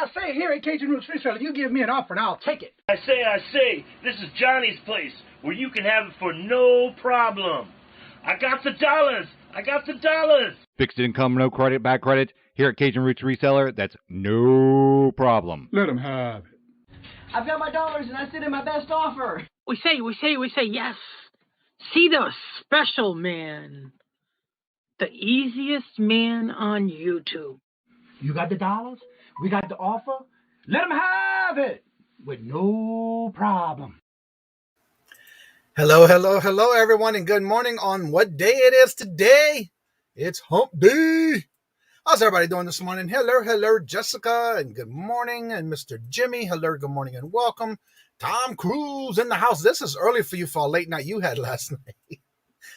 I say, here at Kajun Reseller, you give me an offer and I'll take it. I say, this is Johnny's place, where you can have it for no problem. I got the dollars. Fixed income, no credit, back credit. Here at Kajun Roots Reseller, that's no problem. Let them have it. I've got my dollars and I sit in my best offer. We say, yes. See the special man. The easiest man on YouTube. You got the dollars? We got the offer? Let them have it with no problem. Hello, everyone, and good morning on what day it is today. It's Hump Day. How's everybody doing this morning? Hello, Jessica, and good morning, and Mr. Jimmy. Hello, good morning, and welcome. Tom Cruise in the house. This is early for you for a late night you had last night.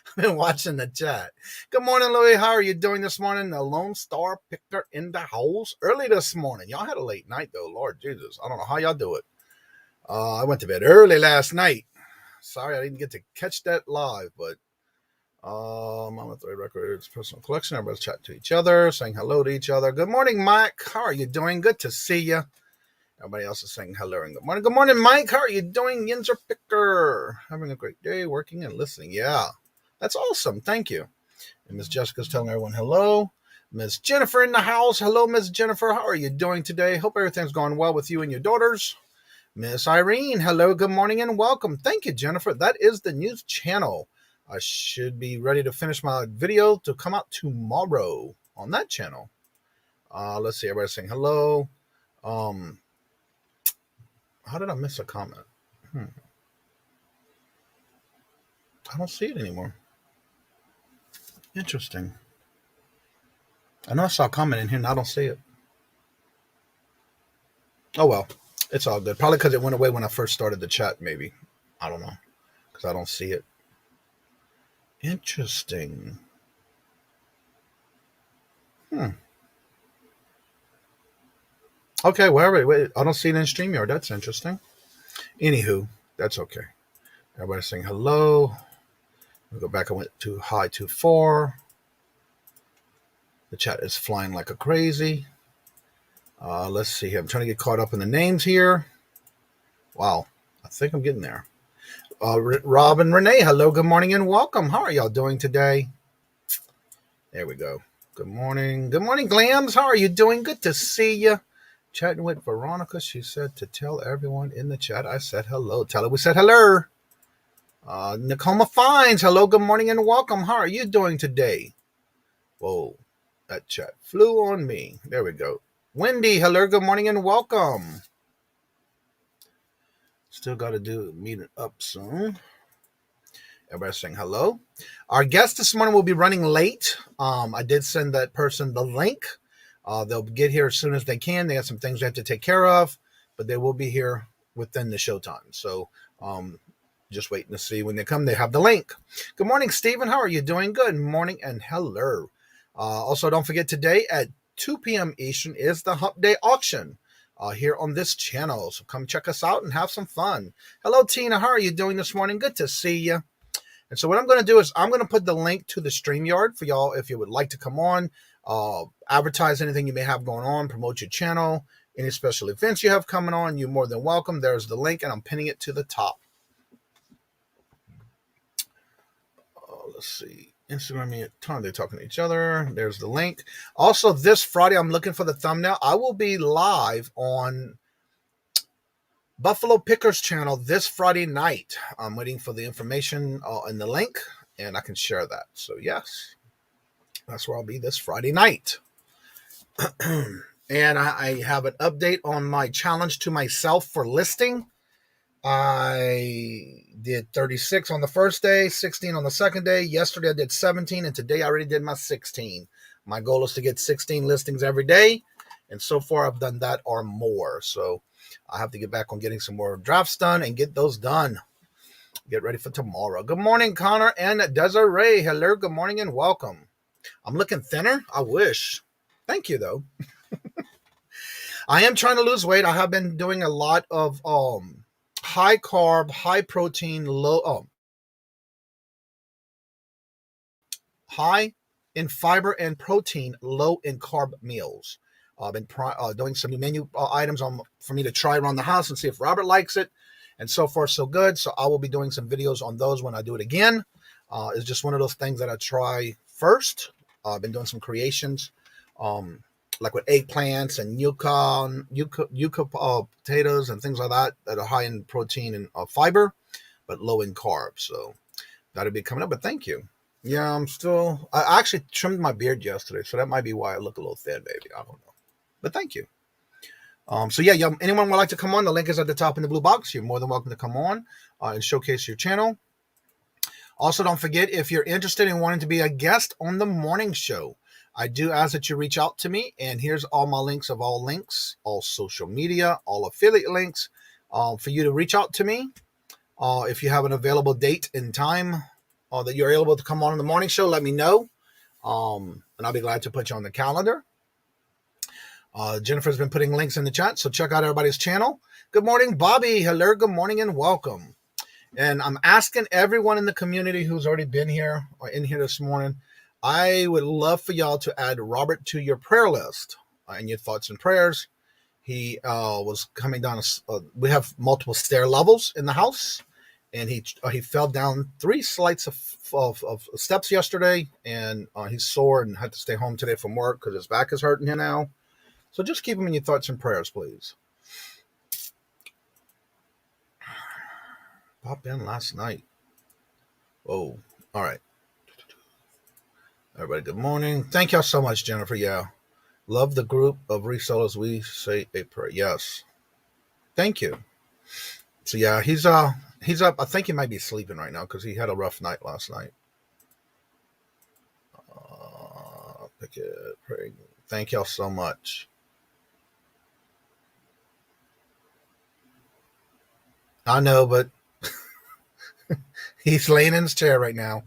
I've been watching the chat. Good morning, Louis. How are you doing this morning? The Lone Star Picture in the house early this morning. Y'all had a late night, though. Lord Jesus. I don't know how y'all do it. I went to bed early last night. Sorry I didn't get to catch that live, but Mama Thread Records, personal collection. Everybody's chatting to each other, saying hello to each other. Good morning, Mike. How are you doing? Good to see you. Everybody else is saying hello and good morning. Good morning, Mike. How are you doing? Yinzer Picker. Having a great day working and listening. Yeah, that's awesome. Thank you. And Miss Jessica's telling everyone hello. Miss Jennifer in the house. Hello, Miss Jennifer. How are you doing today? Hope everything's going well with you and your daughters. Miss Irene. Hello, good morning, and welcome. Thank you, Jennifer. That is the news channel. I should be ready to finish my video to come out tomorrow on that channel. Let's see. Everybody's saying hello. How did I miss a comment? I don't see it anymore. Interesting. I know I saw a comment in here and I don't see it. Oh, well. It's all good. Probably because it went away when I first started the chat, maybe. I don't know. Because I don't see it. Interesting. Okay, wait. I don't see it in StreamYard. That's interesting. Anywho, that's okay. Everybody's saying hello. We'll go back. I went to high to 4. The chat is flying like a crazy. Let's see here. I'm trying to get caught up in the names here. Wow. I think I'm getting there. Rob and Renee, hello, good morning, and welcome. How are y'all doing today? There we go. Good morning. Good morning, Glams. How are you doing? Good to see you. Chatting with Veronica. She said to tell everyone in the chat I said hello. Tell her we said hello. Nicoma Fines, hello, good morning, and welcome. How are you doing today? Whoa. That chat flew on me. There we go. Wendy, hello, good morning, and welcome. Still got to do meet it up soon. Everybody's saying hello. Our guest this morning will be running late. I did send that person the link. They'll get here as soon as they can. They have some things they have to take care of, but they will be here within the showtime. So just waiting to see when they come. They have the link. Good morning, Stephen. How are you doing? Good morning and hello. Also, don't forget today at 2 p.m. Eastern is the Hump Day auction here on this channel. So come check us out and have some fun. Hello, Tina. How are you doing this morning? Good to see you. And so what I'm going to do is I'm going to put the link to the StreamYard for y'all if you would like to come on, advertise anything you may have going on, promote your channel, Any special events you have coming on, you're more than welcome. There's the link, and I'm pinning it to the top. Let's see. Instagram, they're talking to each other. There's the link. Also, this Friday, I'm looking for the thumbnail. I will be live on Buffalo Pickers channel this Friday night. I'm waiting for the information and the link, and I can share that. So, yes, that's where I'll be this Friday night. And I have an update on my challenge to myself for listing. I did 36 on the first day, 16 on the second day. Yesterday I did 17, and today I already did my 16. My goal is to get 16 listings every day, and so far I've done that or more. So I have to get back on getting some more drafts done and get those done. Get ready for tomorrow. Good morning, Connor and Desiree. Hello, good morning, and welcome. I'm looking thinner. I wish. Thank you, though. I am trying to lose weight. I have been doing a lot of high carb, high protein, high in fiber and protein, low in carb meals. I've been doing some new menu items for me to try around the house and see if Robert likes it. And so far, so good. So I will be doing some videos on those when I do it again. It's just one of those things that I try first. I've been doing some creations, like with eggplants and yucca potatoes and things like that are high in protein and fiber, but low in carbs. So that'll be coming up. But thank you. Yeah, I actually trimmed my beard yesterday, so that might be why I look a little thin, maybe. I don't know. But thank you. So yeah, anyone would like to come on, the link is at the top in the blue box. You're more than welcome to come on and showcase your channel. Also, don't forget, if you're interested in wanting to be a guest on the morning show, I do ask that you reach out to me, and here's all my links, all social media, all affiliate links, for you to reach out to me. If you have an available date and time that you're able to come on the morning show, let me know, and I'll be glad to put you on the calendar. Jennifer's been putting links in the chat, so check out everybody's channel. Good morning, Bobby. Hello, good morning, and welcome. And I'm asking everyone in the community who's already been here or in here this morning, I would love for y'all to add Robert to your prayer list and your thoughts and prayers. He was coming down. We have multiple stair levels in the house, and he fell down 3 flights of steps yesterday, and he's sore and had to stay home today from work because his back is hurting him now. So just keep him in your thoughts and prayers, please. Popped in last night. Oh, all right. Everybody, good morning. Thank y'all so much, Jennifer. Yeah. Love the group of resellers. We say a prayer. Yes. Thank you. So yeah, he's up. I think he might be sleeping right now because he had a rough night last night. Pick it. Pray. Thank y'all so much. I know, but he's laying in his chair right now.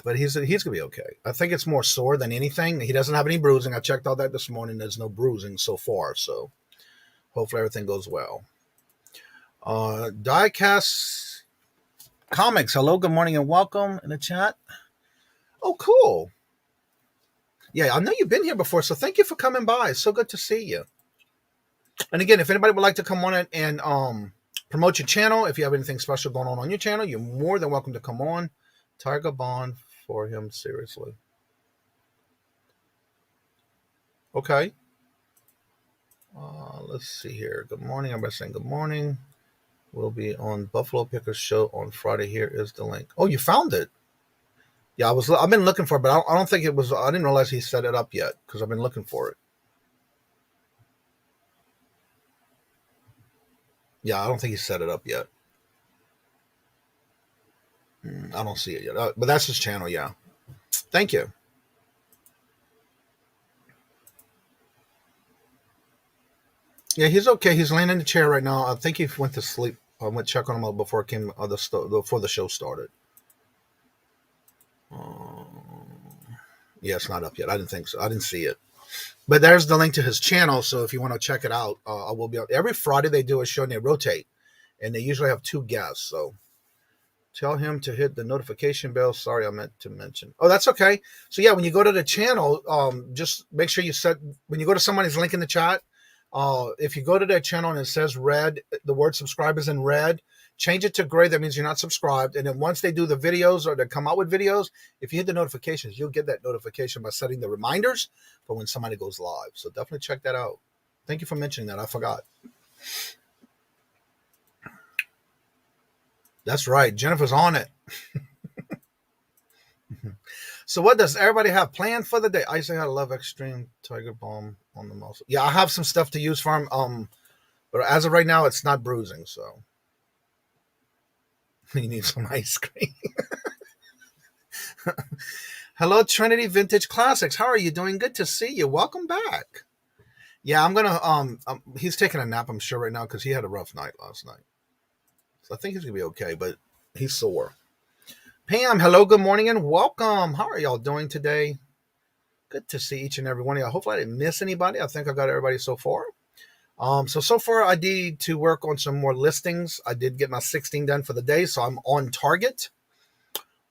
But he's going to be okay. I think it's more sore than anything. He doesn't have any bruising. I checked all that this morning. There's no bruising so far. So hopefully everything goes well. Diecast Comics. Hello, good morning, and welcome in the chat. Oh, cool. Yeah, I know you've been here before, so thank you for coming by. It's so good to see you. And again, if anybody would like to come on and promote your channel, if you have anything special going on your channel, you're more than welcome to come on. Tiger Bond for him, seriously. Okay. Let's see here. Good morning. Everybody saying good morning. We'll be on Buffalo Pickers show on Friday. Here is the link. Oh, you found it. Yeah, I've been looking for it, but I don't think it was. I didn't realize he set it up yet because I've been looking for it. Yeah, I don't think he set it up yet. I don't see it yet, but that's his channel. Yeah, thank you. Yeah, he's okay. He's laying in the chair right now. I think he went to sleep. I went check on him before the show started. Yeah, it's not up yet. I didn't think so. I didn't see it. But there's the link to his channel. So if you want to check it out, I will be. Every Friday they do a show and they rotate, and they usually have 2 guests. So tell him to hit the notification bell. Sorry, I meant to mention. Oh, that's okay. So yeah, when you go to the channel, just make sure you when you go to somebody's link in the chat, If you go to their channel and it says red, the word subscribe is in red, change it to gray. That means you're not subscribed. And then once they do the videos or they come out with videos, if you hit the notifications, you'll get that notification by setting the reminders for when somebody goes live. So definitely check that out. Thank you for mentioning that. I forgot. That's right. Jennifer's on it. So what does everybody have planned for the day? I say I love Extreme Tiger Balm on the muscle. Yeah, I have some stuff to use for him. But as of right now, it's not bruising. So you need some ice cream. Hello, Trinity Vintage Classics. How are you doing? Good to see you. Welcome back. Yeah, I'm gonna. He's taking a nap, I'm sure, right now because he had a rough night last night. So I think he's gonna be okay, but he's sore. Pam, hello, good morning, and welcome. How are y'all doing today? Good to see each and every one of y'all. Hopefully I didn't miss anybody. I think I got everybody so far. So far I need to work on some more listings. I did get my 16 done for the day, so I'm on target.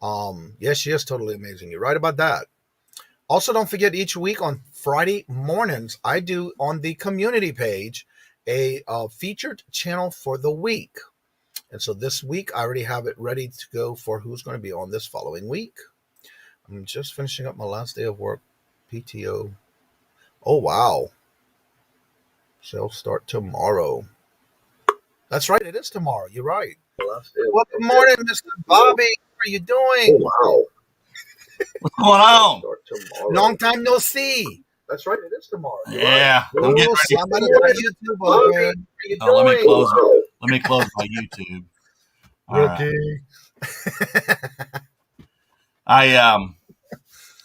Yes, she is totally amazing. You're right about that. Also, don't forget each week on Friday mornings, I do on the community page a featured channel for the week. And so this week, I already have it ready to go for who's going to be on this following week. I'm just finishing up my last day of work, PTO. Oh, wow. Sales start tomorrow. That's right. It is tomorrow. You're right. Well, good morning, Mr. Bobby. How are you doing? Oh, wow. What's going on? Long time no see. That's right. It is tomorrow. Yeah. Right. I'm getting ready. Somebody on YouTube, okay. Let me close my YouTube. Okay.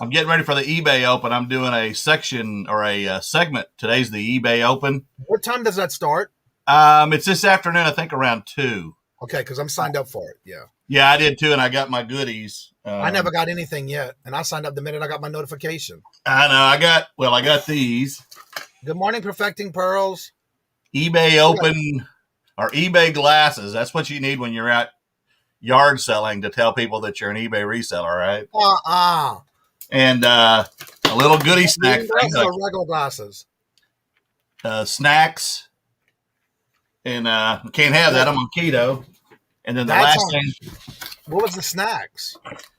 I'm getting ready for the eBay Open. I'm doing a section or a segment. Today's the eBay Open. What time does that start? It's this afternoon, I think around 2. Okay, because I'm signed up for it. Yeah. Yeah, I did too, and I got my goodies. I never got anything yet, and I signed up the minute I got my notification. I know. I got these. Good morning, Perfecting Pearls. eBay Open or eBay glasses. That's what you need when you're out yard selling to tell people that you're an eBay reseller, right? And a little goodie snack. Things like regular glasses. Snacks. And can't have that. I'm on keto. And then the last thing. What was the snacks?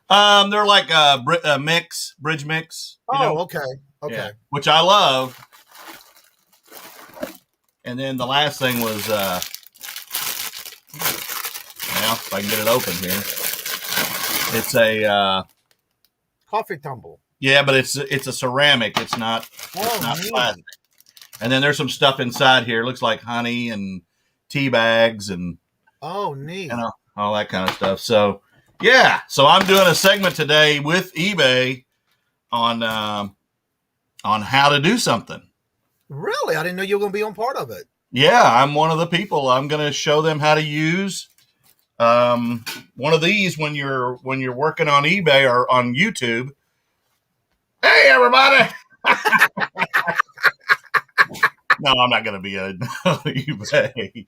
They're like bridge mix. Okay. Yeah, which I love. And then the last thing was, now if I can get it open here, it's a coffee tumble. Yeah, but it's a ceramic. It's not plastic. And then there's some stuff inside here. It looks like honey and tea bags and neat. All that kind of stuff. So yeah, so I'm doing a segment today with eBay on how to do something. Really? I didn't know you were going to be on part of it. Yeah, I'm one of the people. I'm going to show them how to use one of these when you're working on eBay or on YouTube. Hey, everybody! No, I'm not going to be on eBay.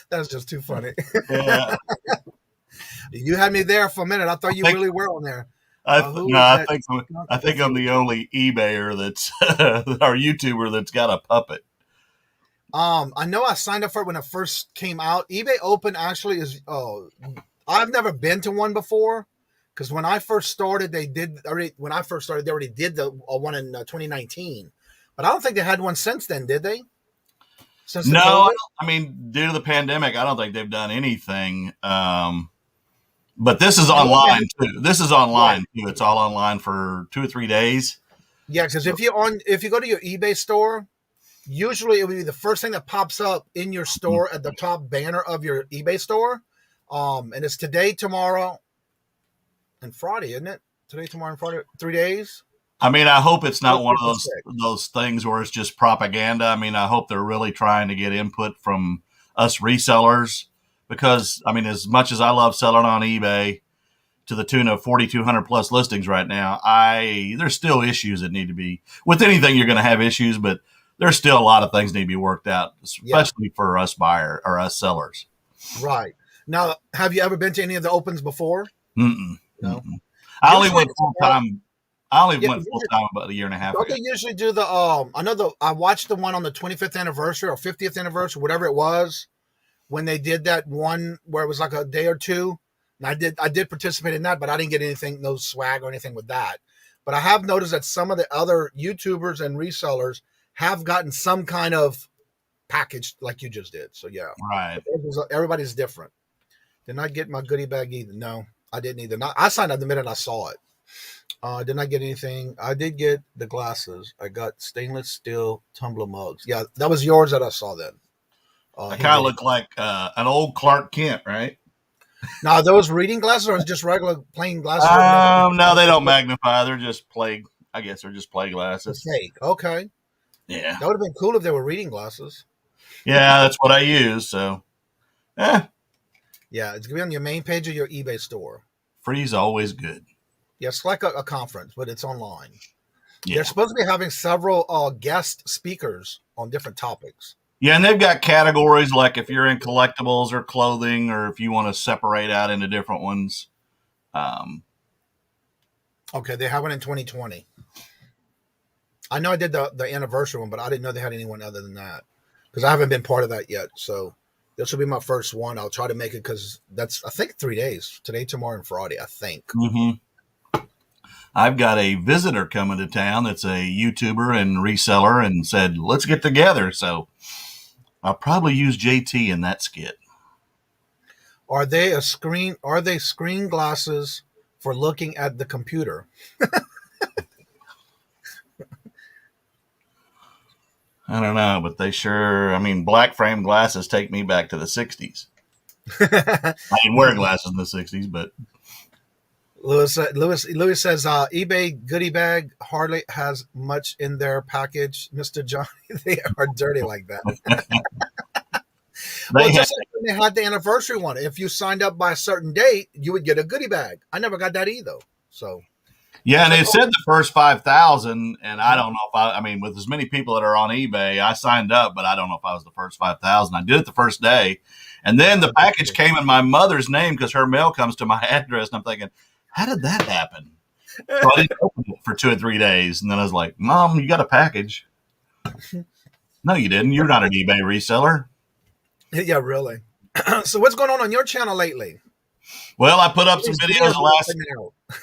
That's just too funny. Yeah. You had me there for a minute. I thought you really were on there. I think I'm the only eBayer that's our YouTuber that's got a puppet. I know I signed up for it when it first came out. eBay Open actually is. I've never been to one before because when I first started, they already did the one in 2019, but I don't think they had one since then, did they? No, I mean, due to the pandemic, I don't think they've done anything. But this is online too. Too. It's all online for 2 or 3 days. Yeah, because if you go to your eBay store, usually it will be the first thing that pops up in your store at the top banner of your eBay store. And it's today, tomorrow, and Friday, isn't it? Today, tomorrow, and Friday, 3 days. I mean, I hope it's not one of those things where it's just propaganda. I mean, I hope they're really trying to get input from us resellers because, I mean, as much as I love selling on eBay to the tune of 4,200 plus listings right now, there's still issues that need to be – with anything you're going to have issues, but there's still a lot of things need to be worked out, especially for us buyers or us sellers. Right. Now, have you ever been to any of the opens before? Mm-mm. No. I only went full time. I only went full time about a year and a half Don't ago. they usually do the I watched the one on the 25th anniversary or 50th anniversary, whatever it was, when they did that one where it was like a day or two. And I did participate in that, but I didn't get anything, no swag or anything with that. But I have noticed that some of the other YouTubers and resellers have gotten some kind of package like you just did. So yeah. Right. Everybody's different. Did not get my goodie bag either. No, I didn't either. I signed up the minute I saw it. I did not get anything. I did get the glasses. I got stainless steel tumbler mugs. Yeah, that was yours that I saw then. I kind of look like an old Clark Kent, right? Now, are those reading glasses or just regular plain glasses? No, they don't magnify. They're just play. I guess they're just play glasses. Fake. Okay. Yeah. That would have been cool if they were reading glasses. Yeah, that's what I use. So, yeah, it's gonna be on your main page of your eBay store. Free's always good. Yeah, it's like a conference, but it's online. Yeah. They're supposed to be having several guest speakers on different topics. Yeah, and they've got categories like if you're in collectibles or clothing, or if you want to separate out into different ones. Okay, they have one in 2020. I know I did the anniversary one, but I didn't know they had anyone other than that because I haven't been part of that yet. So this will be my first one. I'll try to make it because that's, I think, 3 days. Today, tomorrow, and Friday, I think. Mm-hmm. I've got a visitor coming to town that's a YouTuber and reseller and said, let's get together. So I'll probably use JT in that skit. Are they screen glasses for looking at the computer? I don't know, but they sure, black frame glasses take me back to the 60s. I didn't wear glasses in the 60s, but. Lewis says, eBay goodie bag hardly has much in their package, Mr. Johnny. They are dirty like that. Just like when they had the anniversary one. If you signed up by a certain date, you would get a goodie bag. I never got that either. So. Yeah, and it said the first 5,000, and I don't know if with as many people that are on eBay, I signed up, but I don't know if I was the first 5,000. I did it the first day, and then the package came in my mother's name because her mail comes to my address, and I'm thinking, how did that happen? So I didn't open it for 2 or 3 days, and then I was like, Mom, you got a package. No, you didn't. You're not an eBay reseller. Yeah, really. So what's going on your channel lately? Well, I put up some videos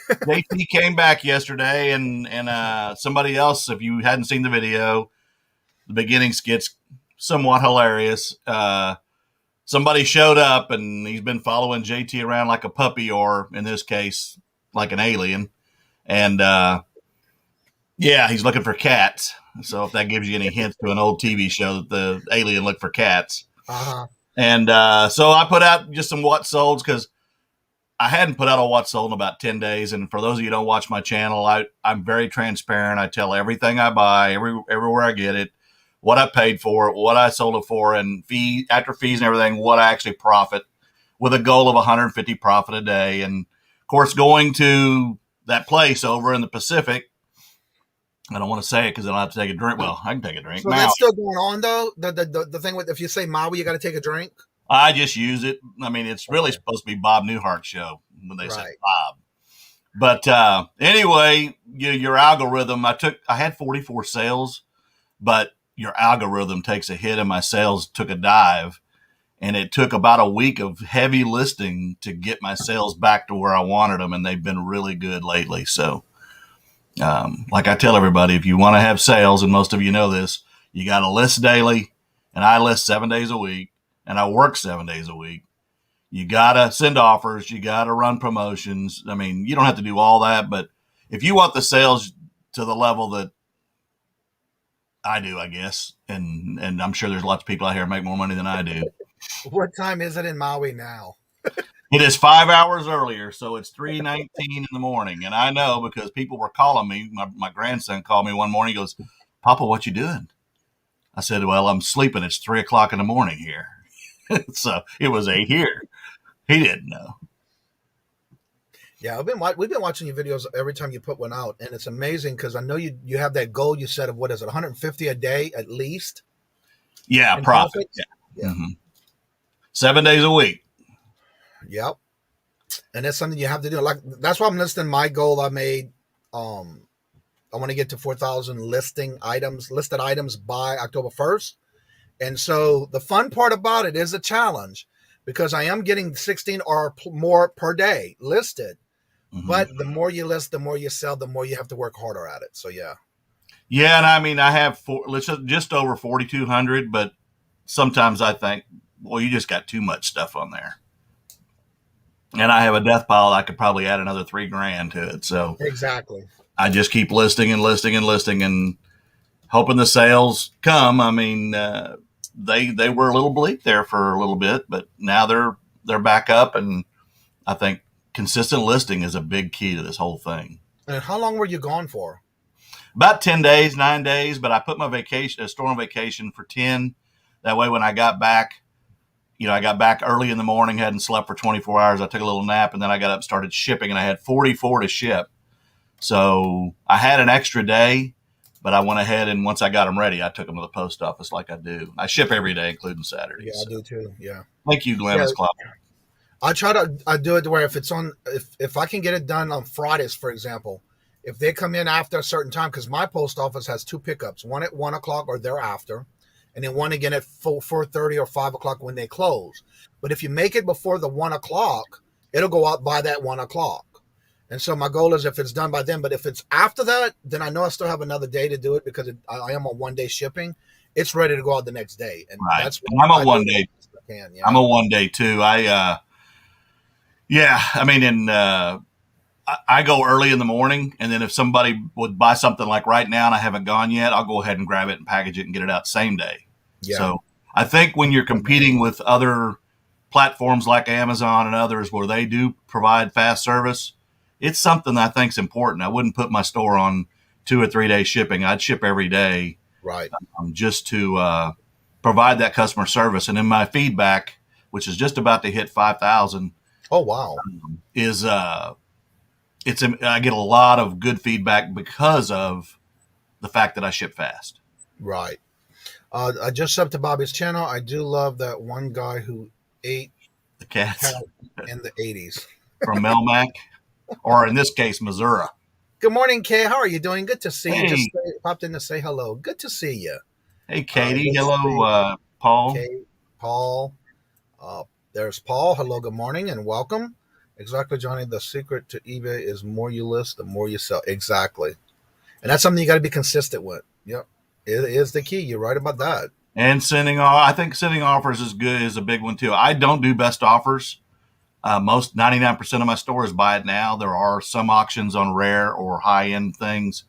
JT came back yesterday, and somebody else, if you hadn't seen the video, the beginning skit's somewhat hilarious. Somebody showed up, and he's been following JT around like a puppy, or in this case, like an alien. And he's looking for cats. So if that gives you any hints to an old TV show that the alien looked for cats. Uh-huh. And so I put out just some what solds because I hadn't put out a what sold in about 10 days. And for those of you who don't watch my channel, I'm very transparent. I tell everything I buy, everywhere I get it, what I paid for it, what I sold it for, and after fees and everything, what I actually profit, with a goal of 150 profit a day. And of course, going to that place over in the Pacific, I don't want to say it because I don't have to take a drink. Well, I can take a drink. So that's still going on though. The thing with, if you say Maui, you got to take a drink. I just use it. It's really supposed to be Bob Newhart's show when they say Bob. But anyway, your algorithm, I had 44 sales, but your algorithm takes a hit and my sales took a dive. And it took about a week of heavy listing to get my sales back to where I wanted them. And they've been really good lately. So like I tell everybody, if you want to have sales, and most of you know this, you got to list daily. And I list 7 days a week, and I work 7 days a week. You got to send offers. You got to run promotions. You don't have to do all that, but if you want the sales to the level that I do, I guess, and I'm sure there's lots of people out here who make more money than I do. What time is it in Maui now? It is 5 hours earlier, so it's 3:19 in the morning. And I know because people were calling me. My grandson called me one morning. He goes, Papa, what you doing? I said, well, I'm sleeping. It's 3 o'clock in the morning here. So it was 8 here. He didn't know. Yeah, we've been watching your videos every time you put one out, and it's amazing because I know you have that goal you set of, what is it, 150 a day at least? Yeah, profit. Yeah. Mm-hmm. 7 days a week. Yep. And that's something you have to do. Like, that's why I'm listing my goal I made I want to get to 4,000 listed items by October 1st. And so the fun part about it is a challenge because I am getting 16 or more per day listed. Mm-hmm. But the more you list, the more you sell, the more you have to work harder at it. So, yeah. Yeah, and I mean, I have just over 4,200, but sometimes I think, well, you just got too much stuff on there. And I have a death pile. I could probably add another $3,000 to it. So exactly, I just keep listing and listing and listing and hoping the sales come. I mean, they were a little bleak there for a little bit, but now they're back up. And I think consistent listing is a big key to this whole thing. And how long were you gone for? About 10 days, 9 days. But I put my store on vacation for 10. That way, when I got back, I got back early in the morning, hadn't slept for 24 hours. I took a little nap, and then I got up, started shipping, and I had 44 to ship. So I had an extra day, but I went ahead, and once I got them ready, I took them to the post office like I do. I ship every day, including Saturdays. Yeah, I do too, yeah. Thank you, Glenn. Yeah, I do it where if I can get it done on Fridays, for example, if they come in after a certain time, because my post office has 2 pickups, one at 1 o'clock or thereafter, and then one again at 4:30 or 5 o'clock when they close. But if you make it before the 1 o'clock, it'll go out by that 1 o'clock. And so my goal is if it's done by then, but if it's after that, then I know I still have another day to do it because I am on 1 day shipping. It's ready to go out the next day. And right. That's I'm a 1 day. I'm a 1 day too. I go early in the morning, and then if somebody would buy something like right now and I haven't gone yet, I'll go ahead and grab it and package it and get it out same day. Yeah. So I think when you're competing with other platforms like Amazon and others where they do provide fast service, it's something that I think is important. I wouldn't put my store on 2 or 3 day shipping. I'd ship every day, right? Just to provide that customer service. And in my feedback, which is just about to hit 5,000. Oh wow! I get a lot of good feedback because of the fact that I ship fast. Right. I just subbed to Bobby's channel. I do love that one guy who ate the cats in the 80s from Melmac, or in this case, Missouri. Good morning, Kay. How are you doing? Good to see you. Just popped in to say hello. Good to see you. Hey, Katie. Hello, Paul. Kay, Paul. There's Paul. Hello, good morning, and welcome. Exactly, Johnny. The secret to eBay is more you list, the more you sell. Exactly. And that's something you got to be consistent with. Yep. It is the key. You're right about that. And I think sending offers is a big one too. I don't do best offers. 99% of my stores buy it now. There are some auctions on rare or high end things.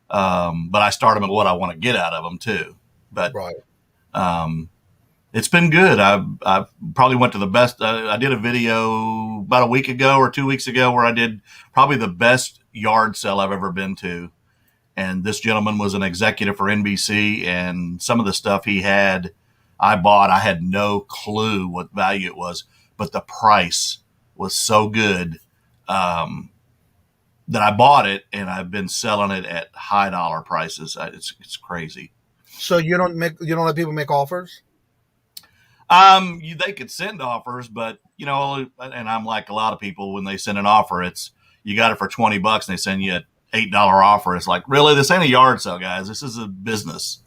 But I start them at what I want to get out of them too. But, right. It's been good. I probably went to the best. I did a video about a week ago or 2 weeks ago where I did probably the best yard sale I've ever been to. And this gentleman was an executive for NBC, and some of the stuff he had, I bought. I had no clue what value it was, but the price was so good that I bought it, and I've been selling it at high dollar prices. It's crazy. So you don't let people make offers? They could send offers, but and I'm like a lot of people, when they send an offer, it's, you got it for $20 and they send you an $8 offer. It's like, really, this ain't a yard sale, guys. This is a business.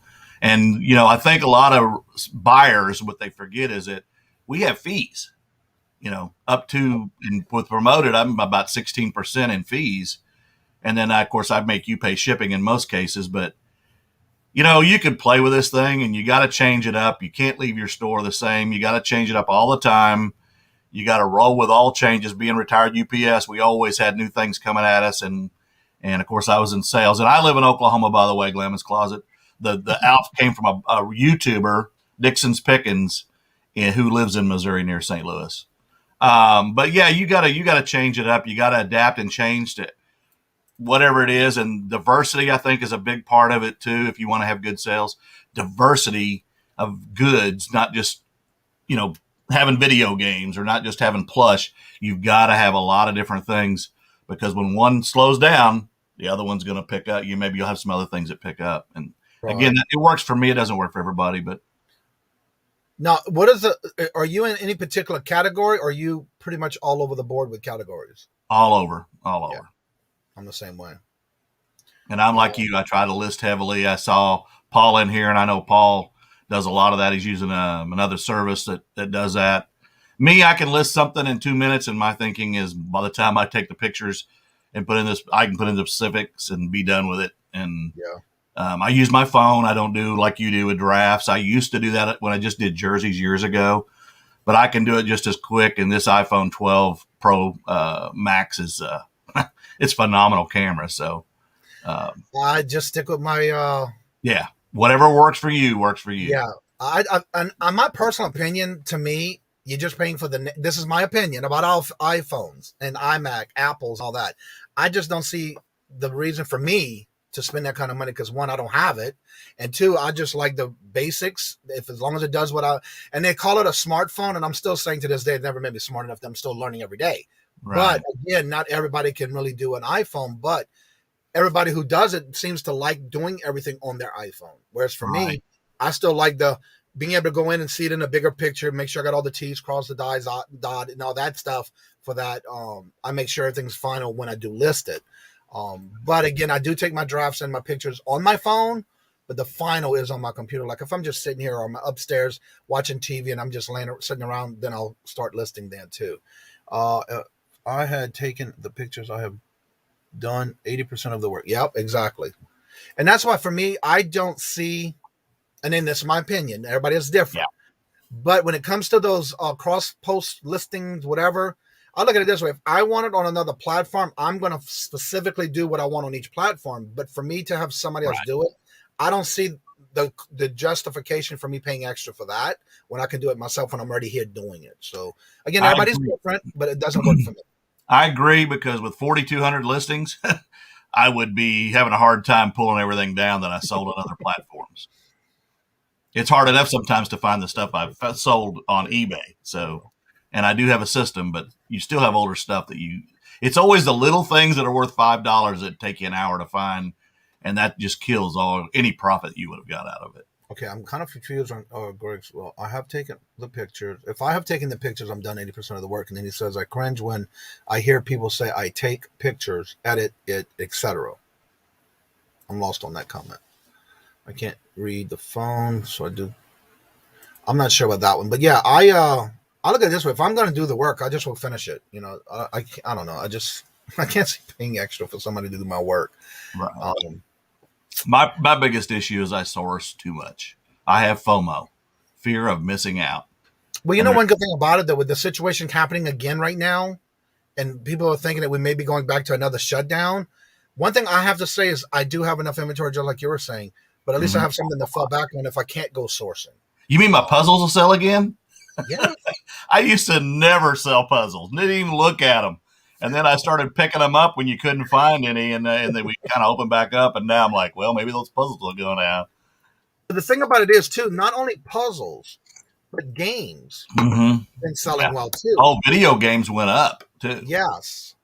And, I think a lot of buyers, what they forget is that we have fees, up to, and with promoted, I'm about 16% in fees. And then of course I'd make you pay shipping in most cases, but you could play with this thing and you got to change it up. You can't leave your store the same. You got to change it up all the time. You got to roll with all changes. Being retired UPS, we always had new things coming at us. And of course I was in sales, and I live in Oklahoma, by the way, Glammon's Closet. The Alf came from a YouTuber, Dixon's Pickens, who lives in Missouri near St. Louis. But yeah, you gotta change it up. You got to adapt and change to whatever it is. And diversity, I think, is a big part of it too. If you want to have good sales, diversity of goods, not just, having video games or not just having plush. You've got to have a lot of different things, because when one slows down, the other one's going to pick up. Maybe you'll have some other things that pick up. And again, it works for me. It doesn't work for everybody, but. Now, are you in any particular category, or are you pretty much all over the board with categories? All over. I'm the same way. And I'm like you. I try to list heavily. I saw Paul in here, and I know Paul does a lot of that. He's using another service that does that. Me, I can list something in 2 minutes, and my thinking is by the time I take the pictures and put in this, I can put in the specifics and be done with it. And I use my phone. I don't do like you do with drafts. I used to do that when I just did jerseys years ago, but I can do it just as quick. And this iPhone 12 Pro Max is it's phenomenal camera. So I just stick with my whatever works for you works for you. Yeah, on my personal opinion, to me, you're just paying for this is my opinion about all iPhones and iMac, Apples, all that. I just don't see the reason for me to spend that kind of money because, one, I don't have it, and two, I just like the basics. As long as it does and they call it a smartphone, and I'm still saying to this day, it never made me smart enough that I'm still learning every day. Right. But again, not everybody can really do an iPhone, but everybody who does it seems to like doing everything on their iPhone. Whereas for me, I still like being able to go in and see it in a bigger picture, make sure I got all the T's, cross the I's, dot, and all that stuff for that. I make sure everything's final when I do list it. But again, I do take my drafts and my pictures on my phone, but the final is on my computer. Like if I'm just sitting here or I'm upstairs watching TV and I'm just sitting around, then I'll start listing then too. I had taken the pictures. I have done 80% of the work. Yep, exactly. And that's why for me, I don't see, and then this is my opinion, everybody is different. Yeah. But when it comes to those cross-post listings, whatever, I look at it this way. If I want it on another platform, I'm going to specifically do what I want on each platform. But for me to have somebody else do it, I don't see the justification for me paying extra for that when I can do it myself when I'm already here doing it. So again, everybody's different, but it doesn't work for me. I agree because with 4,200 listings, I would be having a hard time pulling everything down that I sold on other platforms. It's hard enough sometimes to find the stuff I've sold on eBay. So, and I do have a system, but you still have older stuff it's always the little things that are worth $5 that take you an hour to find. And that just kills any profit you would have got out of it. Okay, I'm kind of confused on Greg's. Well, I have taken the pictures. If I have taken the pictures, I'm done 80% of the work. And then he says, I cringe when I hear people say I take pictures, edit it, etc. I'm lost on that comment. I can't read the phone, so I do. I'm not sure about that one. But yeah, I look at it this way. If I'm going to do the work, I just will finish it. You know, I don't know. I can't see paying extra for somebody to do my work. Right. My biggest issue is I source too much. I have FOMO, fear of missing out. Well, you know one good thing about it, though, with the situation happening again right now, and people are thinking that we may be going back to another shutdown, one thing I have to say is I do have enough inventory, just like you were saying, but at least I have something to fall back on if I can't go sourcing. You mean my puzzles will sell again? Yeah. I used to never sell puzzles, didn't even look at them. And then I started picking them up when you couldn't find any, and then we kind of opened back up. And now I'm like, well, maybe those puzzles will go now. The thing about it is, too, not only puzzles, but games been selling well, too. Oh, video games went up, too. Yes.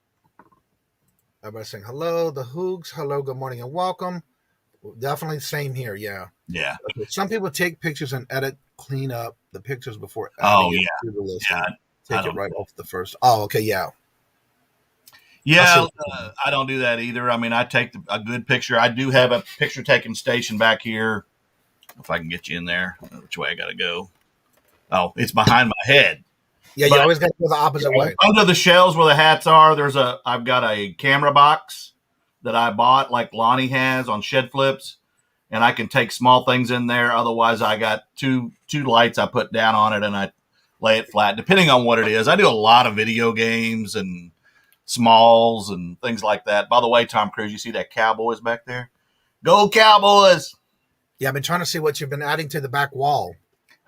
Everybody's saying, hello, the Hoogs. Hello, good morning, and welcome. Definitely same here, yeah. Yeah. Okay. Some people take pictures and edit, clean up the pictures before adding it to the list. Yeah. Take it right off the first. Oh, okay, yeah. Yeah, I don't do that either. I mean, I take a good picture. I do have a picture taking station back here. If I can get you in there, which way I got to go? Oh, it's behind my head. Yeah, you always got to go the opposite way. Under the shelves where the hats are, I've got a camera box that I bought, like Lonnie has on Shed Flips, and I can take small things in there. Otherwise, I got two lights I put down on it, and I lay it flat, depending on what it is. I do a lot of video games and smalls and things like that. By the way, Tom Cruise, you see that Cowboys back there? Go Cowboys! Yeah, I've been trying to see what you've been adding to the back wall.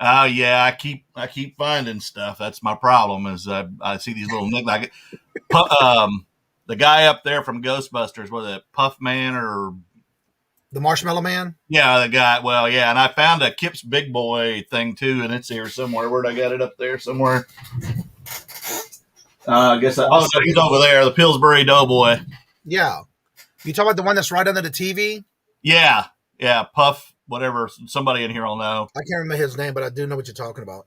Oh yeah, I keep finding stuff. That's my problem. Is I see these little like the guy up there from Ghostbusters, was it Puff Man or the Marshmallow Man? Yeah, the guy. Well, yeah, and I found a Kip's Big Boy thing too, and it's here somewhere. Where'd I got it up there somewhere? I guess no, he's over there, the Pillsbury Doughboy. Yeah. You talking about the one that's right under the TV? Yeah. Puff, whatever. Somebody in here will know. I can't remember his name, but I do know what you're talking about.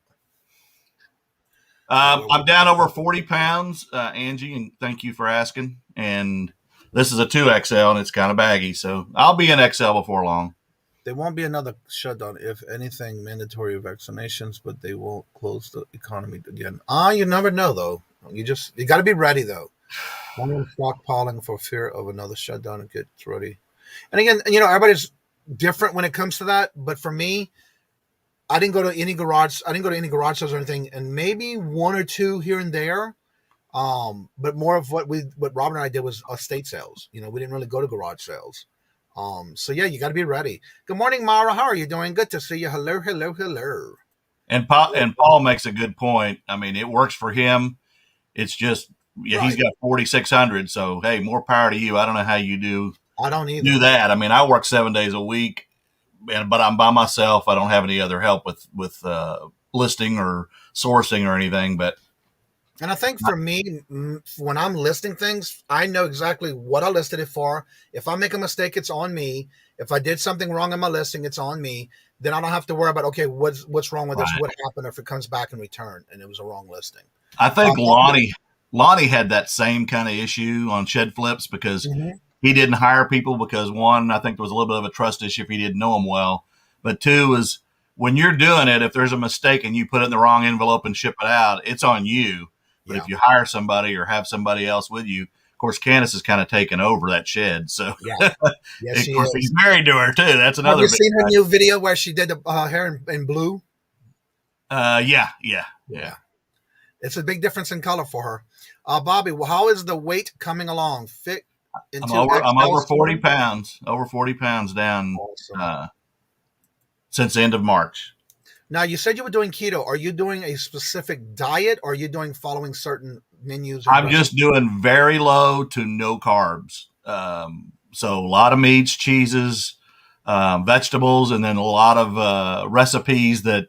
I'm down over 40 pounds, Angie, and thank you for asking. And This is a 2XL and it's kind of baggy. So I'll be in XL before long. There won't be another shutdown. If anything, mandatory vaccinations, but they won't close the economy again. You never know, though. You got to be ready, though. I'm stockpiling for fear of another shutdown and get ready. And again, everybody's different when it comes to that. But for me, I didn't go to any garage. I didn't go to any garage sales or anything, and maybe one or two here and there. But more of what Robin and I did was estate sales. We didn't really go to garage sales. So yeah, you got to be ready. Good morning, Mara. How are you doing? Good to see you. Hello. And Paul makes a good point. I mean, it works for him. It's just, right. He's got 4,600. So, hey, more power to you. I don't know how you do. I don't either. Do that. I mean, I work 7 days a week, but I'm by myself. I don't have any other help with listing or sourcing or anything. And I think for me, when I'm listing things, I know exactly what I listed it for. If I make a mistake, it's on me. If I did something wrong in my listing, it's on me. Then I don't have to worry about, okay, what's wrong with this? What happened if it comes back and return and it was a wrong listing? I think Lonnie had that same kind of issue on Shed Flips because he didn't hire people because, one, I think there was a little bit of a trust issue if he didn't know them well. But two is when you're doing it, if there's a mistake and you put it in the wrong envelope and ship it out, it's on you. But if you hire somebody or have somebody else with you, of course, Candace is kind of taking over that shed. So, yes, of course, he's married to her too. That's another. Have you seen her new video where she did the hair in blue? Yeah. It's a big difference in color for her. Bobby, how is the weight coming along? I'm over 40 pounds. Over 40 pounds down since the end of March. Now, you said you were doing keto. Are you doing a specific diet or are you following certain menus? I'm just doing very low to no carbs. So a lot of meats, cheeses, vegetables, and then a lot of recipes that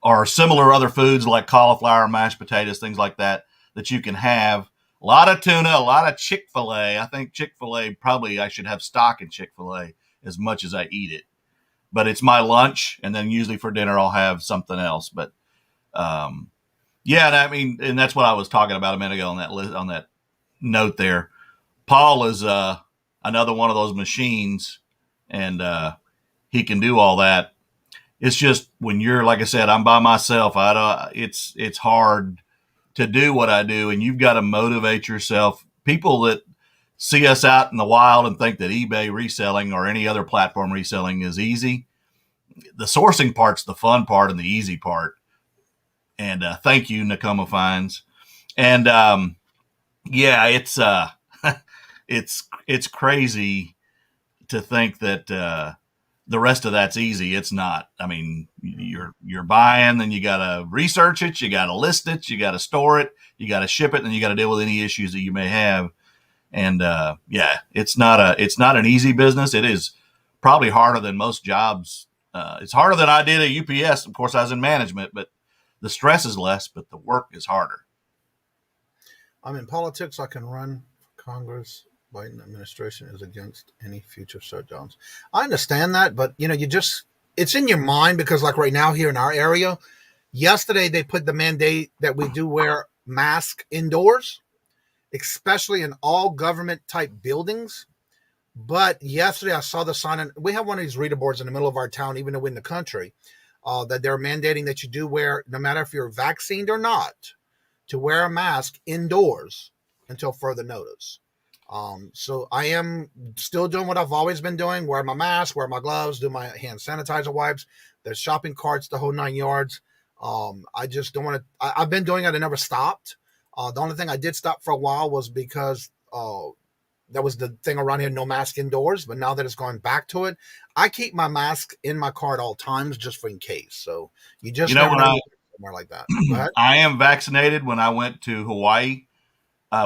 are similar to other foods like cauliflower, mashed potatoes, things like that you can have. A lot of tuna, a lot of Chick-fil-A. I think Chick-fil-A, probably I should have stock in Chick-fil-A as much as I eat it. But it's my lunch, and then usually for dinner I'll have something else. But and that's what I was talking about a minute ago on that list, on that note there. Paul is another one of those machines, and he can do all that. It's just when you're, like I said, I'm by myself. It's hard to do what I do, and you've got to motivate yourself. People that see us out in the wild and think that eBay reselling or any other platform reselling is easy. The sourcing part's the fun part and the easy part. And thank you, Nakoma Finds. And it's crazy to think that the rest of that's easy. It's not. I mean, you're buying, then you got to research it, you got to list it, you got to store it, you got to ship it, and then you got to deal with any issues that you may have. And it's not an easy business. It is probably harder than most jobs. It's harder than I did at UPS. Of course, I was in management, but the stress is less, but the work is harder. I'm in politics. I can run for Congress. Biden administration is against any future shutdowns. I understand that, but it's in your mind because like right now here in our area, yesterday they put the mandate that we do wear masks indoors, especially in all government type buildings. But yesterday I saw the sign, and we have one of these reader boards in the middle of our town, even though we're in the country, that they're mandating that you do wear, no matter if you're vaccinated or not, to wear a mask indoors until further notice. So I am still doing what I've always been doing, wear my mask, wear my gloves, do my hand sanitizer wipes, the shopping carts, the whole 9 yards. I just don't want to, I've been doing it. I never stopped. The only thing I did stop for a while was because that was the thing around here, no mask indoors. But now that it's going back to it, I keep my mask in my car at all times just for in case. So you never know somewhere like that. I am vaccinated. When I went to Hawaii,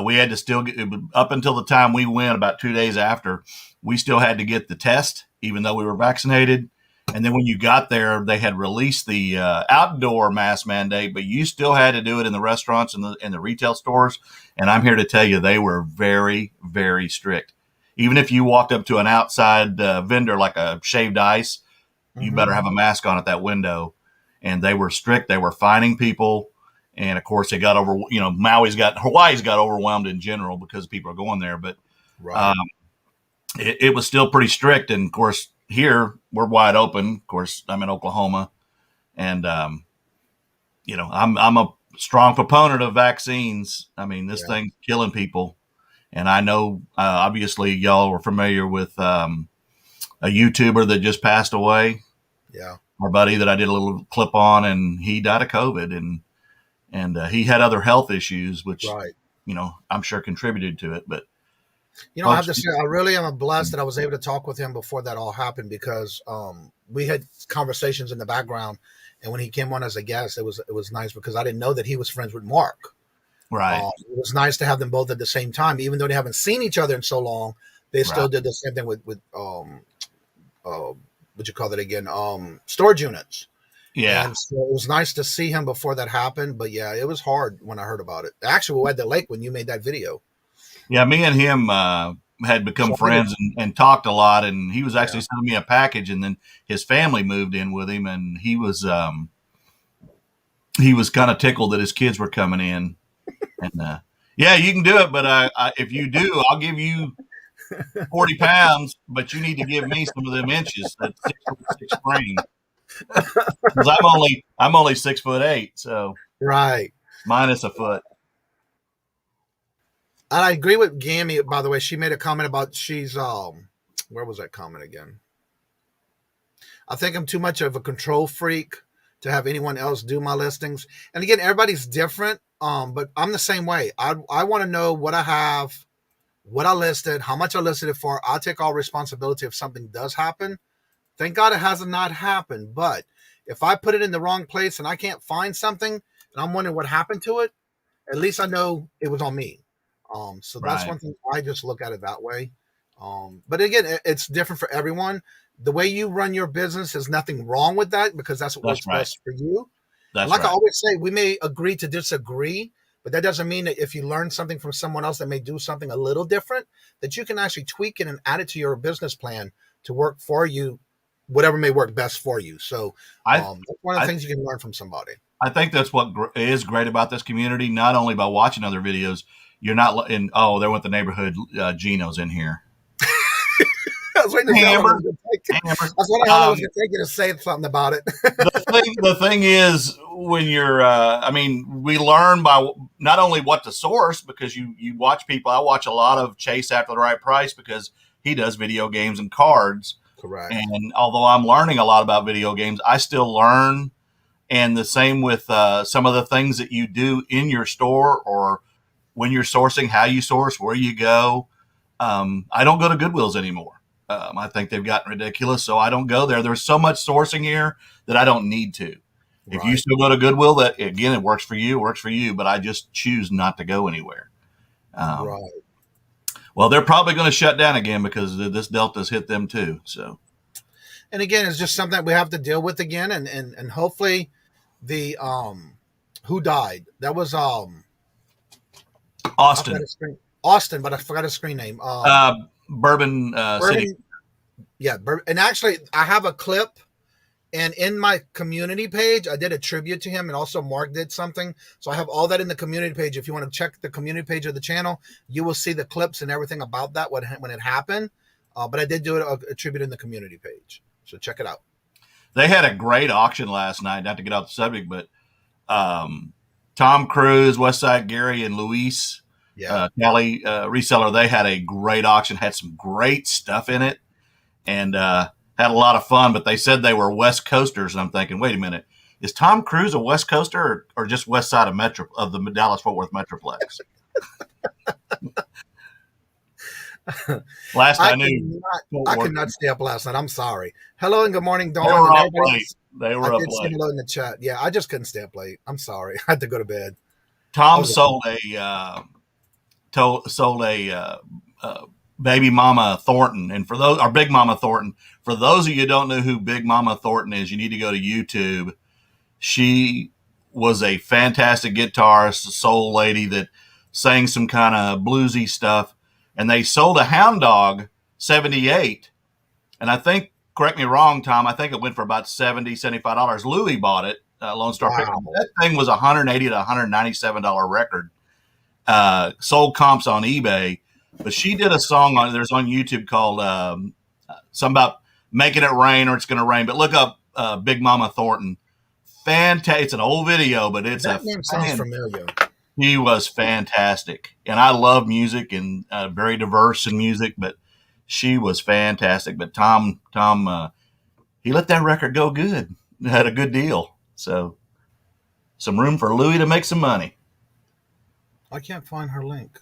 we had to still get, up until the time we went, about 2 days after, we still had to get the test, even though we were vaccinated. And then when you got there, they had released the outdoor mask mandate, but you still had to do it in the restaurants and the retail stores. And I'm here to tell you, they were very, very strict. Even if you walked up to an outside vendor like a shaved ice, you better have a mask on at that window. And they were strict. They were fining people. And of course, they got Hawaii's got overwhelmed in general because people are going there. But Right. It was still pretty strict. And of course, here we're wide open. Of course, I'm in Oklahoma, and I'm a strong proponent of vaccines. I mean, this thing's killing people, and I know obviously y'all are familiar with a YouTuber that just passed away. Yeah, our buddy that I did a little clip on, and he died of COVID, and he had other health issues, which I'm sure contributed to it, but. I have to say, I really am blessed that I was able to talk with him before that all happened, because we had conversations in the background, and when he came on as a guest, it was nice because I didn't know that he was friends with Mark. Right. It was nice to have them both at the same time, even though they haven't seen each other in so long. They still did the same thing with what you call that again? Storage units. Yeah. And so it was nice to see him before that happened, but yeah, it was hard when I heard about it. Actually, we were at the lake when you made that video. Yeah, me and him had become friends and talked a lot, and he was actually sending me a package, and then his family moved in with him, and he was kind of tickled that his kids were coming in. And yeah, you can do it, but if you do, I'll give you 40 pounds, but you need to give me some of them inches. That 6'6" frame, because I'm only 6'8", so minus a foot. I agree with Gammy, by the way. She made a comment about she's where was that comment again? I think I'm too much of a control freak to have anyone else do my listings. And again, everybody's different. But I'm the same way. I want to know what I have, what I listed, how much I listed it for. I'll take all responsibility if something does happen. Thank God it has not happened. But if I put it in the wrong place and I can't find something and I'm wondering what happened to it, at least I know it was on me. So that's one thing. I just look at it that way. But again, it's different for everyone. The way you run your business, is nothing wrong with that, because that's what works best for you. I always say, we may agree to disagree, but that doesn't mean that if you learn something from someone else that may do something a little different, that you can actually tweak it and add it to your business plan to work for you, whatever may work best for you. So that's one of the things you can learn from somebody. I think that's what is great about this community, not only by watching other videos. You're not in, there went the neighborhood Geno's in here. I was waiting to Hammer. That's what I was going to take you to say something about it. the thing is, when you're, we learn by not only what to source, because you watch people. I watch a lot of Chase After the Right Price, because he does video games and cards. Correct. And although I'm learning a lot about video games, I still learn. And the same with some of the things that you do in your store, or when you're sourcing, how you source, where you go. I don't go to Goodwill's anymore. I think they've gotten ridiculous, so I don't go there. There's so much sourcing here that I don't need to. If you still go to Goodwill, that again, it works for you, but I just choose not to go anywhere. Well, they're probably going to shut down again, because this Delta's hit them too. So, and again, it's just something that we have to deal with again, and hopefully the who died, that was Austin, but I forgot his screen name. Bourbon City. Yeah, and actually, I have a clip, and in my community page, I did a tribute to him, and also Mark did something. So I have all that in the community page. If you want to check the community page of the channel, you will see the clips and everything about that when it happened. But I did do a tribute in the community page, so check it out. They had a great auction last night. Not to get off the subject, but Tom Cruise, Westside Gary, and Luis. Kelly, Reseller, they had a great auction, had some great stuff in it, and had a lot of fun, but they said they were West Coasters, and I'm thinking, wait a minute, is Tom Cruise a West Coaster, or just west side of the Dallas-Fort Worth Metroplex? Last I knew. I could not stay up last night. I'm sorry. Hello and good morning, Dawn. They were up late. Say hello in the chat. Yeah, I just couldn't stay up late. I'm sorry. I had to go to bed. Tom sold a baby mama Thornton, and for those, or Big Mama Thornton, for those of you who don't know who Big Mama Thornton is, you need to go to YouTube. She was a fantastic guitarist, soul lady that sang some kind of bluesy stuff, and they sold a Hound Dog 78, and I think, correct me wrong, Tom, I think it went for about $75. Louis bought it, Lone Star Pickup. That thing was $180 to $197 record. Sold comps on eBay. But she did a song there's on YouTube called something about making it rain or it's going to rain. But look up Big Mama Thornton. Fantastic. It's an old video, but it's that name sounds familiar. He was fantastic. And I love music and very diverse in music, but she was fantastic. But Tom, he let that record go good. Had a good deal. So some room for Louie to make some money. I can't find her link.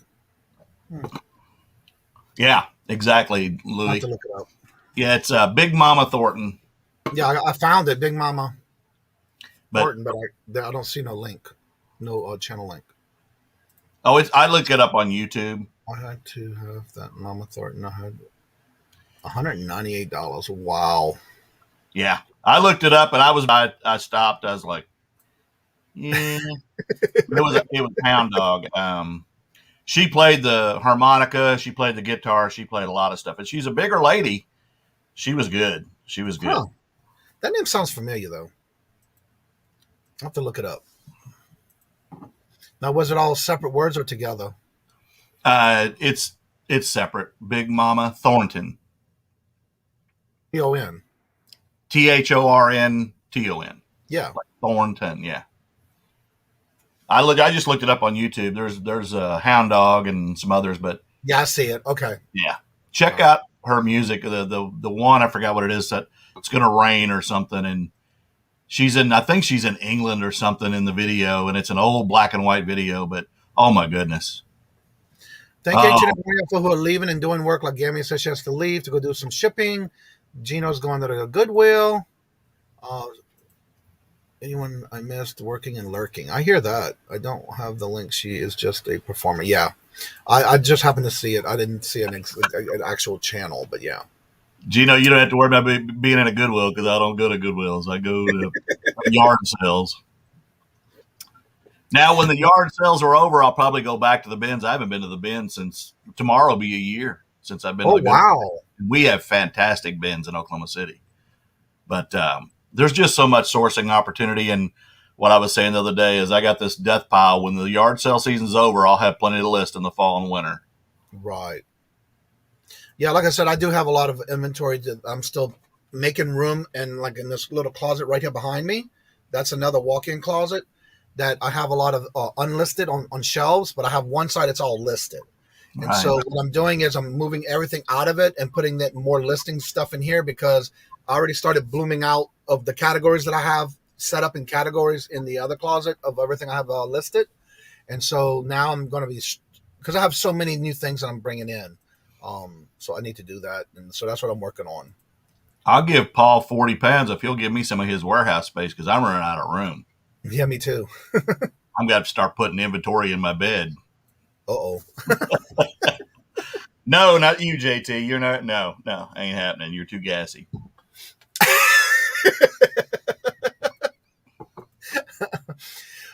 Yeah, exactly, I'll Louie. have to look it up. Yeah, it's Big Mama Thornton. Yeah, I found it, Big Mama But Thornton, but I don't see no link, no channel link. I looked it up on YouTube. I had to have that Mama Thornton. I had $198. Wow. Yeah, I looked it up and I stopped. I was like, yeah, it was Hound Dog. She played the harmonica, she played the guitar, she played a lot of stuff, and she's a bigger lady. She was good. She was good. Huh. That name sounds familiar though. I'll have to look it up. Now, was it all separate words or together? It's separate. Big Mama Thornton. Thornton. Thornton. Yeah. Like Thornton. Yeah. I just looked it up on YouTube. There's a Hound Dog and some others, but Yeah, I see it. Okay. yeah, check out her music. The one I forgot what it is, that it's gonna rain or something, and I think she's in England or something in the video, and it's an old black and white video, but oh my goodness. Thank you to the people who are leaving and doing work. Like Gammy says, she has to leave to go do some shipping. Gino's going to the Goodwill. Anyone I missed working and lurking? I hear that. I don't have the link. She is just a performer. Yeah. I just happened to see it. I didn't see an actual channel, but yeah. Gino, you don't have to worry about being in a Goodwill because I don't go to Goodwills. I go to yard sales. Now, when the yard sales are over, I'll probably go back to the bins. I haven't been to the bins since tomorrow will be a year since I've been to the Goodwill. Wow. We have fantastic bins in Oklahoma City. But there's just so much sourcing opportunity. And what I was saying the other day is I got this death pile. When the yard sale season's over, I'll have plenty to list in the fall and winter. Right. Yeah, like I said, I do have a lot of inventory that I'm still making room, and like in this little closet right here behind me, that's another walk-in closet that I have a lot of unlisted on shelves, but I have one side that's all listed. And Right. so what I'm doing is I'm moving everything out of it and putting that more listing stuff in here because I already started blooming out of the categories that I have set up in categories in the other closet of everything I have listed. And so now I'm going to be, because I have so many new things that I'm bringing in. So I need to do that. And so that's what I'm working on. I'll give Paul 40 pounds if he'll give me some of his warehouse space because I'm running out of room. Yeah, me too. I'm going to start putting inventory in my bed. Uh-oh. No, not you, JT. You're not. No, ain't happening. You're too gassy.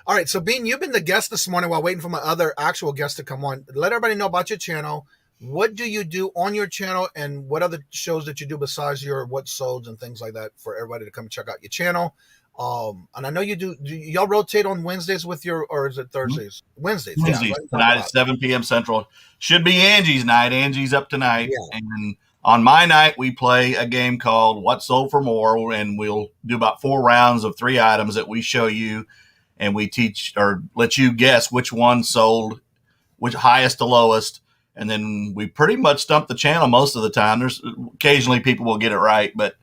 All right. So Bean, you've been the guest this morning while waiting for my other actual guest to come on. Let everybody know about your channel. What do you do on your channel and what other shows that you do besides your what solds and things like that for everybody to come check out your channel? And I know you do y'all rotate on Wednesdays with your, or is it Thursdays? Wednesdays. Wednesdays, Yeah, tonight at 7 p.m. Central. Should be Angie's night. Angie's up tonight. Yeah. And on my night, we play a game called What Sold for More, and we'll do about 4 rounds of 3 items that we show you, and we teach or let you guess which one sold, which highest to lowest. And then we pretty much stump the channel most of the time. There's occasionally people will get it right, but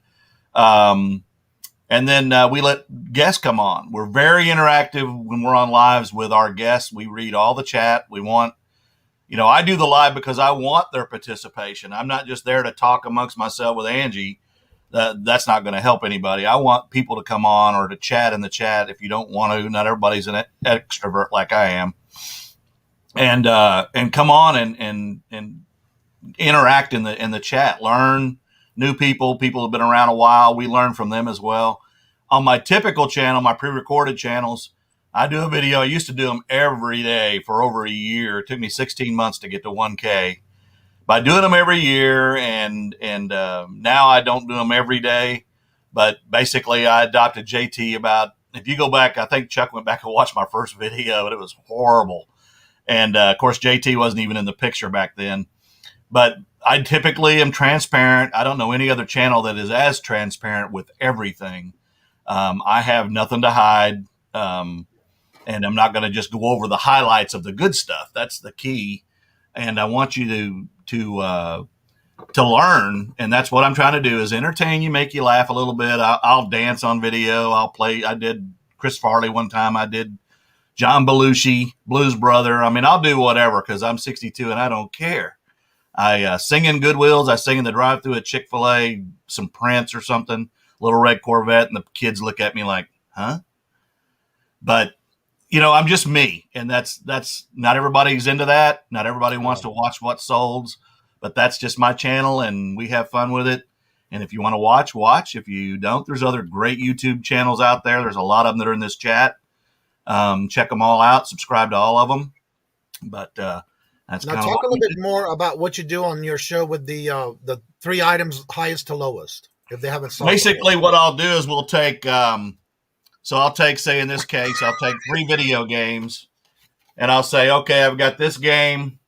and then we let guests come on. We're very interactive when we're on lives with our guests. We read all the chat. We want, I do the live because I want their participation. I'm not just there to talk amongst myself with Angie. That's not going to help anybody. I want people to come on or to chat in the chat. If you don't want to, not everybody's an extrovert like I am. And come on and interact in the chat, learn new people who've been around a while. We learn from them as well. On my typical channel, my pre-recorded channels, I do a video. I used to do them every day for over a year. It took me 16 months to get to 1K. By doing them every year, and now I don't do them every day. But basically, I adopted JT about, if you go back, I think Chuck went back and watched my first video, and it was horrible. And, of course, JT wasn't even in the picture back then. But I typically am transparent. I don't know any other channel that is as transparent with everything. I have nothing to hide. And I'm not going to just go over the highlights of the good stuff. That's the key. And I want you to learn. And that's what I'm trying to do, is entertain you, make you laugh a little bit. I'll dance on video. I'll play. I did Chris Farley one time. I did John Belushi, Blues Brother. I mean, I'll do whatever because I'm 62 and I don't care. I sing in Goodwills. I sing in the drive-thru at Chick-fil-A, some Prince or something, Little Red Corvette, and the kids look at me like, huh? But, you know, I'm just me, and that's not everybody's into that. Not everybody wants to watch what sold, but that's just my channel, and we have fun with it. And if you want to watch. If you don't, there's other great YouTube channels out there. There's a lot of them that are in this chat. Check them all out. Subscribe to all of them. But that's now kind talk of a little bit more about what you do on your show with the 3 items highest to lowest, if they haven't sold. Basically, what I'll do is we'll take. So I'll take, say in this case, I'll take 3 video games, and I'll say, okay, I've got this game,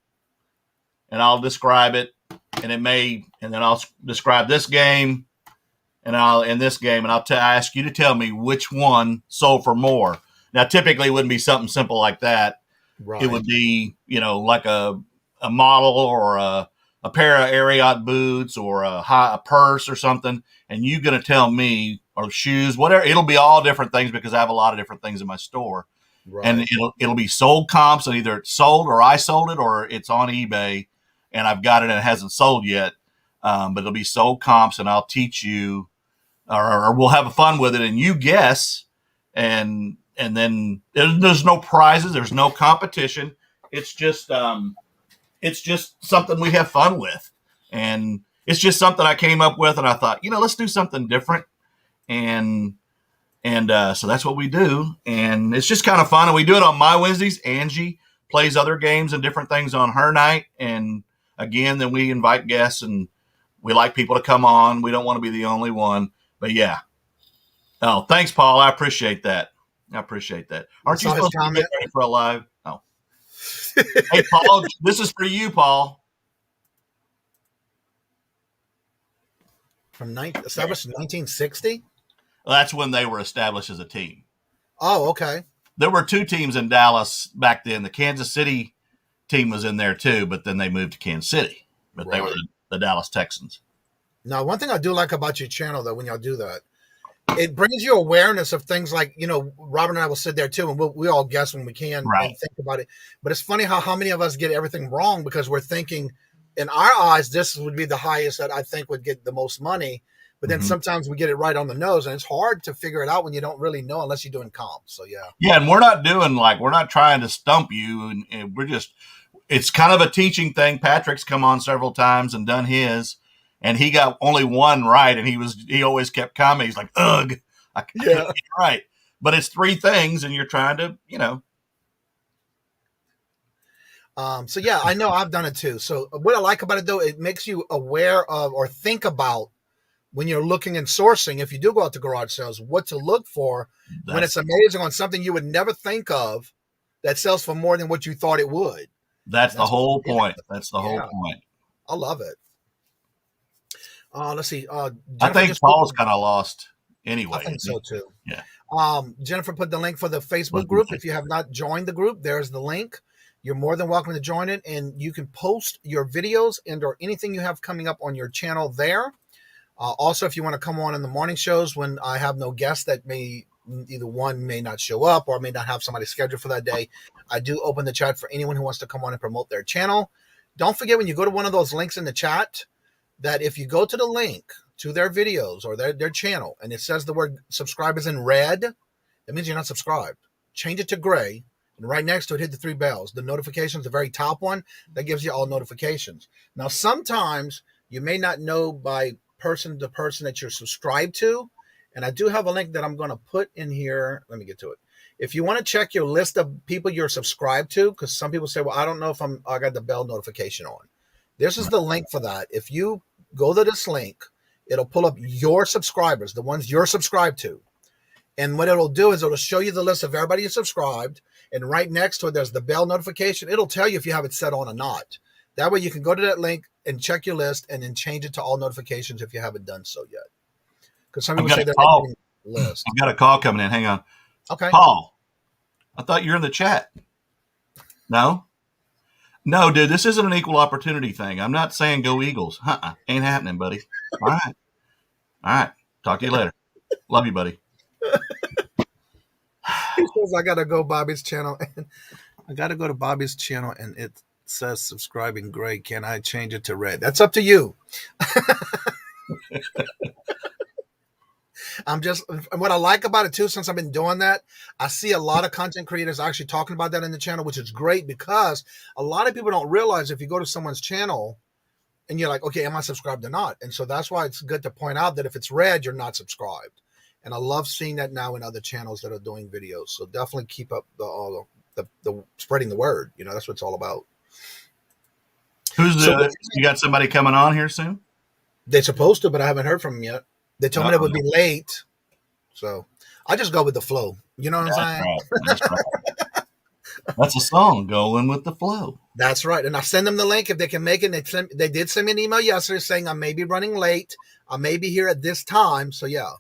and I'll describe it, and then I'll describe this game, and this game, and I'll ask you to tell me which one sold for more. Now, typically, it wouldn't be something simple like that. Right. It would be, you know, like a model or a pair of Ariat boots or a purse or something, and you're going to tell me, or shoes, whatever. It'll be all different things because I have a lot of different things in my store. Right. And it'll be sold comps, and either it's sold or I sold it or it's on eBay and I've got it and it hasn't sold yet. But it'll be sold comps, and I'll teach you, or we'll have fun with it, and you guess, and then there's no prizes, there's no competition. It's just something we have fun with, and it's just something I came up with, and I thought, you know, let's do something different. And so that's what we do. And it's just kind of fun. And we do it on my Wednesdays. Angie plays other games and different things on her night. And again, then we invite guests, and we like people to come on. We don't want to be the only one, but yeah. Oh, thanks, Paul. I appreciate that. Aren't you supposed to be ready for a live? Oh, hey, Paul, this is for you, Paul. Established in 1960? That's when they were established as a team. Oh, okay. There were 2 teams in Dallas back then. The Kansas City team was in there too, but then they moved to Kansas City. But They were the Dallas Texans. Now, one thing I do like about your channel, though, when y'all do that, it brings you awareness of things like, you know, Robert and I will sit there too, and we all guess when we can and think about it. But it's funny how many of us get everything wrong because we're thinking, in our eyes, this would be the highest that I think would get the most money. But then sometimes we get it right on the nose, and it's hard to figure it out when you don't really know unless you're doing comps. So, yeah. Yeah, and we're not trying to stump you. And it's kind of a teaching thing. Patrick's come on several times and done his, and he got only one right, and he always kept commenting. He's like, ugh, I can't get it right. But it's 3 things, and you're trying to, you know. So, yeah, I know I've done it too. So what I like about it, though, it makes you aware of or think about when you're looking and sourcing, if you do go out to garage sales, what to look for when it's amazing on something you would never think of that sells for more than what you thought it would. That's the whole point. That's the whole point. I love it. Let's see. I think Paul's kind of lost anyway. I think so too. Yeah. Jennifer put the link for the Facebook group. If you have not joined the group, there's the link. You're more than welcome to join it, and you can post your videos and/or anything you have coming up on your channel there. Also, if you want to come on in the morning shows when I have no guests that may not show up or may not have somebody scheduled for that day, I do open the chat for anyone who wants to come on and promote their channel. Don't forget, when you go to one of those links in the chat, that if you go to the link to their videos or their channel and it says the word subscribe is in red, that means you're not subscribed. Change it to gray, and right next to it, hit the 3 bells. The notifications, the very top one, that gives you all notifications. Now, sometimes you may not know by person to person that you're subscribed to, and I do have a link that I'm going to put in here. Let me get to it. If you want to check your list of people you're subscribed to, because some people say, well, I don't know if I got the bell notification on. This is the link for that. If you go to this link, it'll pull up your subscribers, the ones you're subscribed to. And what it'll do is it'll show you the list of everybody you subscribed, and right next to it, there's the bell notification. It'll tell you if you have it set on or not. That way you can go to that link, and check your list and then change it to all notifications if you haven't done so yet. Because some I've people got say a they're call. editing the list. I've got a call coming in. Hang on. Okay. Paul, I thought you were in the chat. No? No, dude, this isn't an equal opportunity thing. I'm not saying go Eagles. Ain't happening, buddy. All right. All right. Talk to you later. Love you, buddy. He says I gotta go Bobby's channel and I gotta go to Bobby's channel and it says subscribing gray. Can I change it to red? That's up to you. What I like about it too, since I've been doing that, I see a lot of content creators actually talking about that in the channel, which is great because a lot of people don't realize if you go to someone's channel and you're like, okay, am I subscribed or not? And so that's why it's good to point out that if it's red, you're not subscribed. And I love seeing that now in other channels that are doing videos. So definitely keep up the spreading the word. You know, that's what it's all about. You got somebody coming on here soon? They're supposed to, but I haven't heard from them yet. They told me they would be late. So I just go with the flow. You know what I'm saying? Right. That's right. That's a song, going with the flow. That's right. And I send them the link if they can make it. They did send me an email yesterday saying I may be running late. I may be here at this time. So yeah,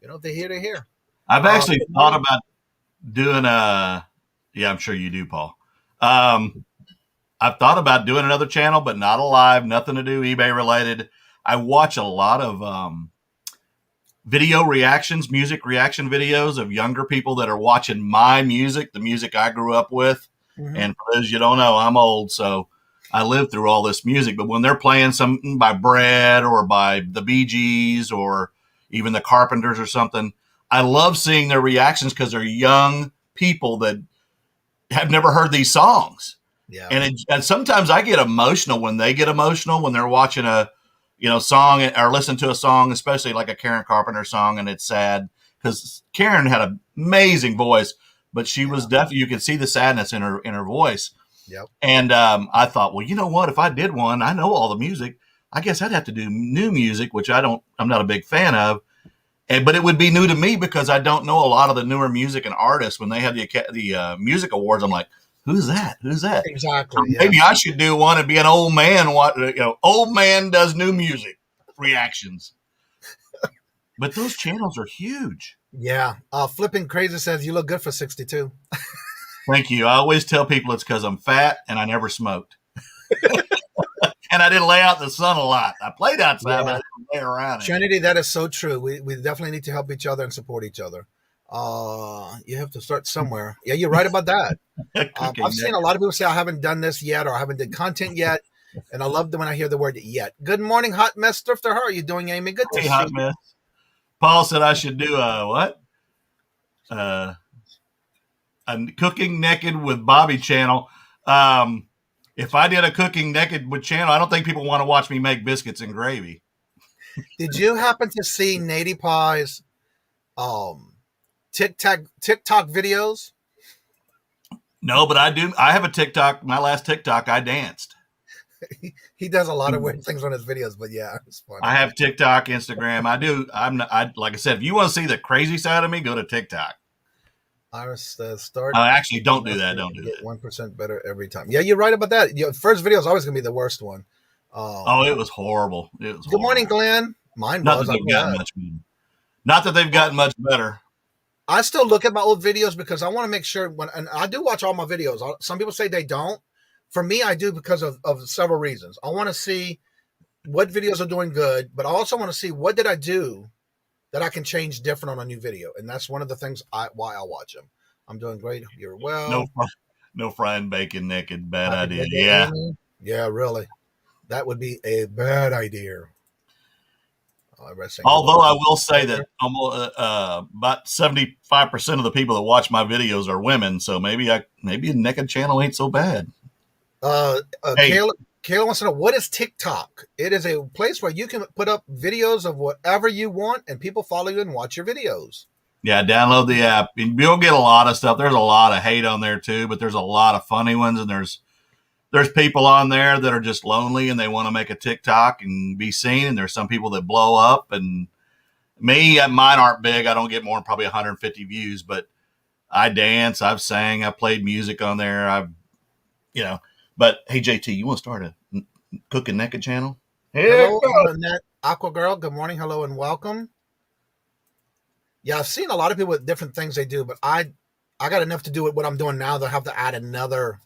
you know, if they're here, they're here. I've actually thought about doing I'm sure you do, Paul. I've thought about doing another channel, but not a live, nothing to do eBay related. I watch a lot of video reactions, music reaction videos of younger people that are watching my music, the music I grew up with. Mm-hmm. And for those you don't know, I'm old, so I lived through all this music. But when they're playing something by Brad or by the Bee Gees or even the Carpenters or something, I love seeing their reactions because they're young people that have never heard these songs. Yeah. And sometimes I get emotional when they get emotional when they're watching a song or listen to a song, especially like a Karen Carpenter song, and it's sad because Karen had an amazing voice, but she was definitely, you could see the sadness in her voice. Yep. And I thought, well, you know what? If I did one, I know all the music. I guess I'd have to do new music, which I'm not a big fan of. But it would be new to me because I don't know a lot of the newer music and artists. When they have the music awards, I'm like, Who's that? Exactly. Yeah. Maybe I should do one and be an old man. Old man does new music reactions. But those channels are huge. Yeah. Flipping Crazy says you look good for 62. Thank you. I always tell people it's because I'm fat and I never smoked. And I didn't lay out in the sun a lot. I played outside, but I didn't lay around. Trinity, that is so true. We definitely need to help each other and support each other. You have to start somewhere. Yeah, you're right about that. I've seen a lot of people say I haven't done this yet or I haven't done content yet. And I love them when I hear the word yet. Good morning, Hot Mess Thrifter. How are you doing, Amy? Good to see Hot you. Mess. Paul said I should do a cooking naked with Bobby channel. If I did a cooking naked with channel, I don't think people want to watch me make biscuits and gravy. Did you happen to see Nady Pie's TikTok videos? No, but I do. I have a TikTok. My last TikTok, I danced. He does a lot of weird things on his videos, but yeah, it's funny. I have TikTok, Instagram. I do. Like I said, if you want to see the crazy side of me, go to TikTok. Actually, don't do that. Don't do that. 1% better every time. Yeah, you're right about that. Your first video is always going to be the worst one. It was horrible. Good morning, Glenn. Mine Not was. That they've gotten much better. Not that they've gotten much better. I still look at my old videos because I want to make sure and I do watch all my videos. Some people say they don't. For me, I do because of several reasons. I want to see what videos are doing good, but I also want to see what did I do that I can change different on a new video. And that's one of the things why I watch them. I'm doing great. You're well. No frying bacon naked. Bad idea. Yeah. Yeah, really. That would be a bad idea. Although I will say that almost about 75% of the people that watch my videos are women. So maybe a naked channel ain't so bad. Kayla wants to know, what is TikTok? It is a place where you can put up videos of whatever you want and people follow you and watch your videos. Yeah, download the app. You'll get a lot of stuff. There's a lot of hate on there too, but there's a lot of funny ones, and there's people on there that are just lonely and they want to make a TikTok and be seen, and there's some people that blow up. And me, mine aren't big. I don't get more than probably 150 views, but I dance, I've sang, I played music on there. But hey, JT, you want to start Cooking Naked channel. Hello, Lynette Aqua Girl. Good morning. Hello and welcome. Yeah, I've seen a lot of people with different things they do, but I got enough to do with what I'm doing now. They'll have to add another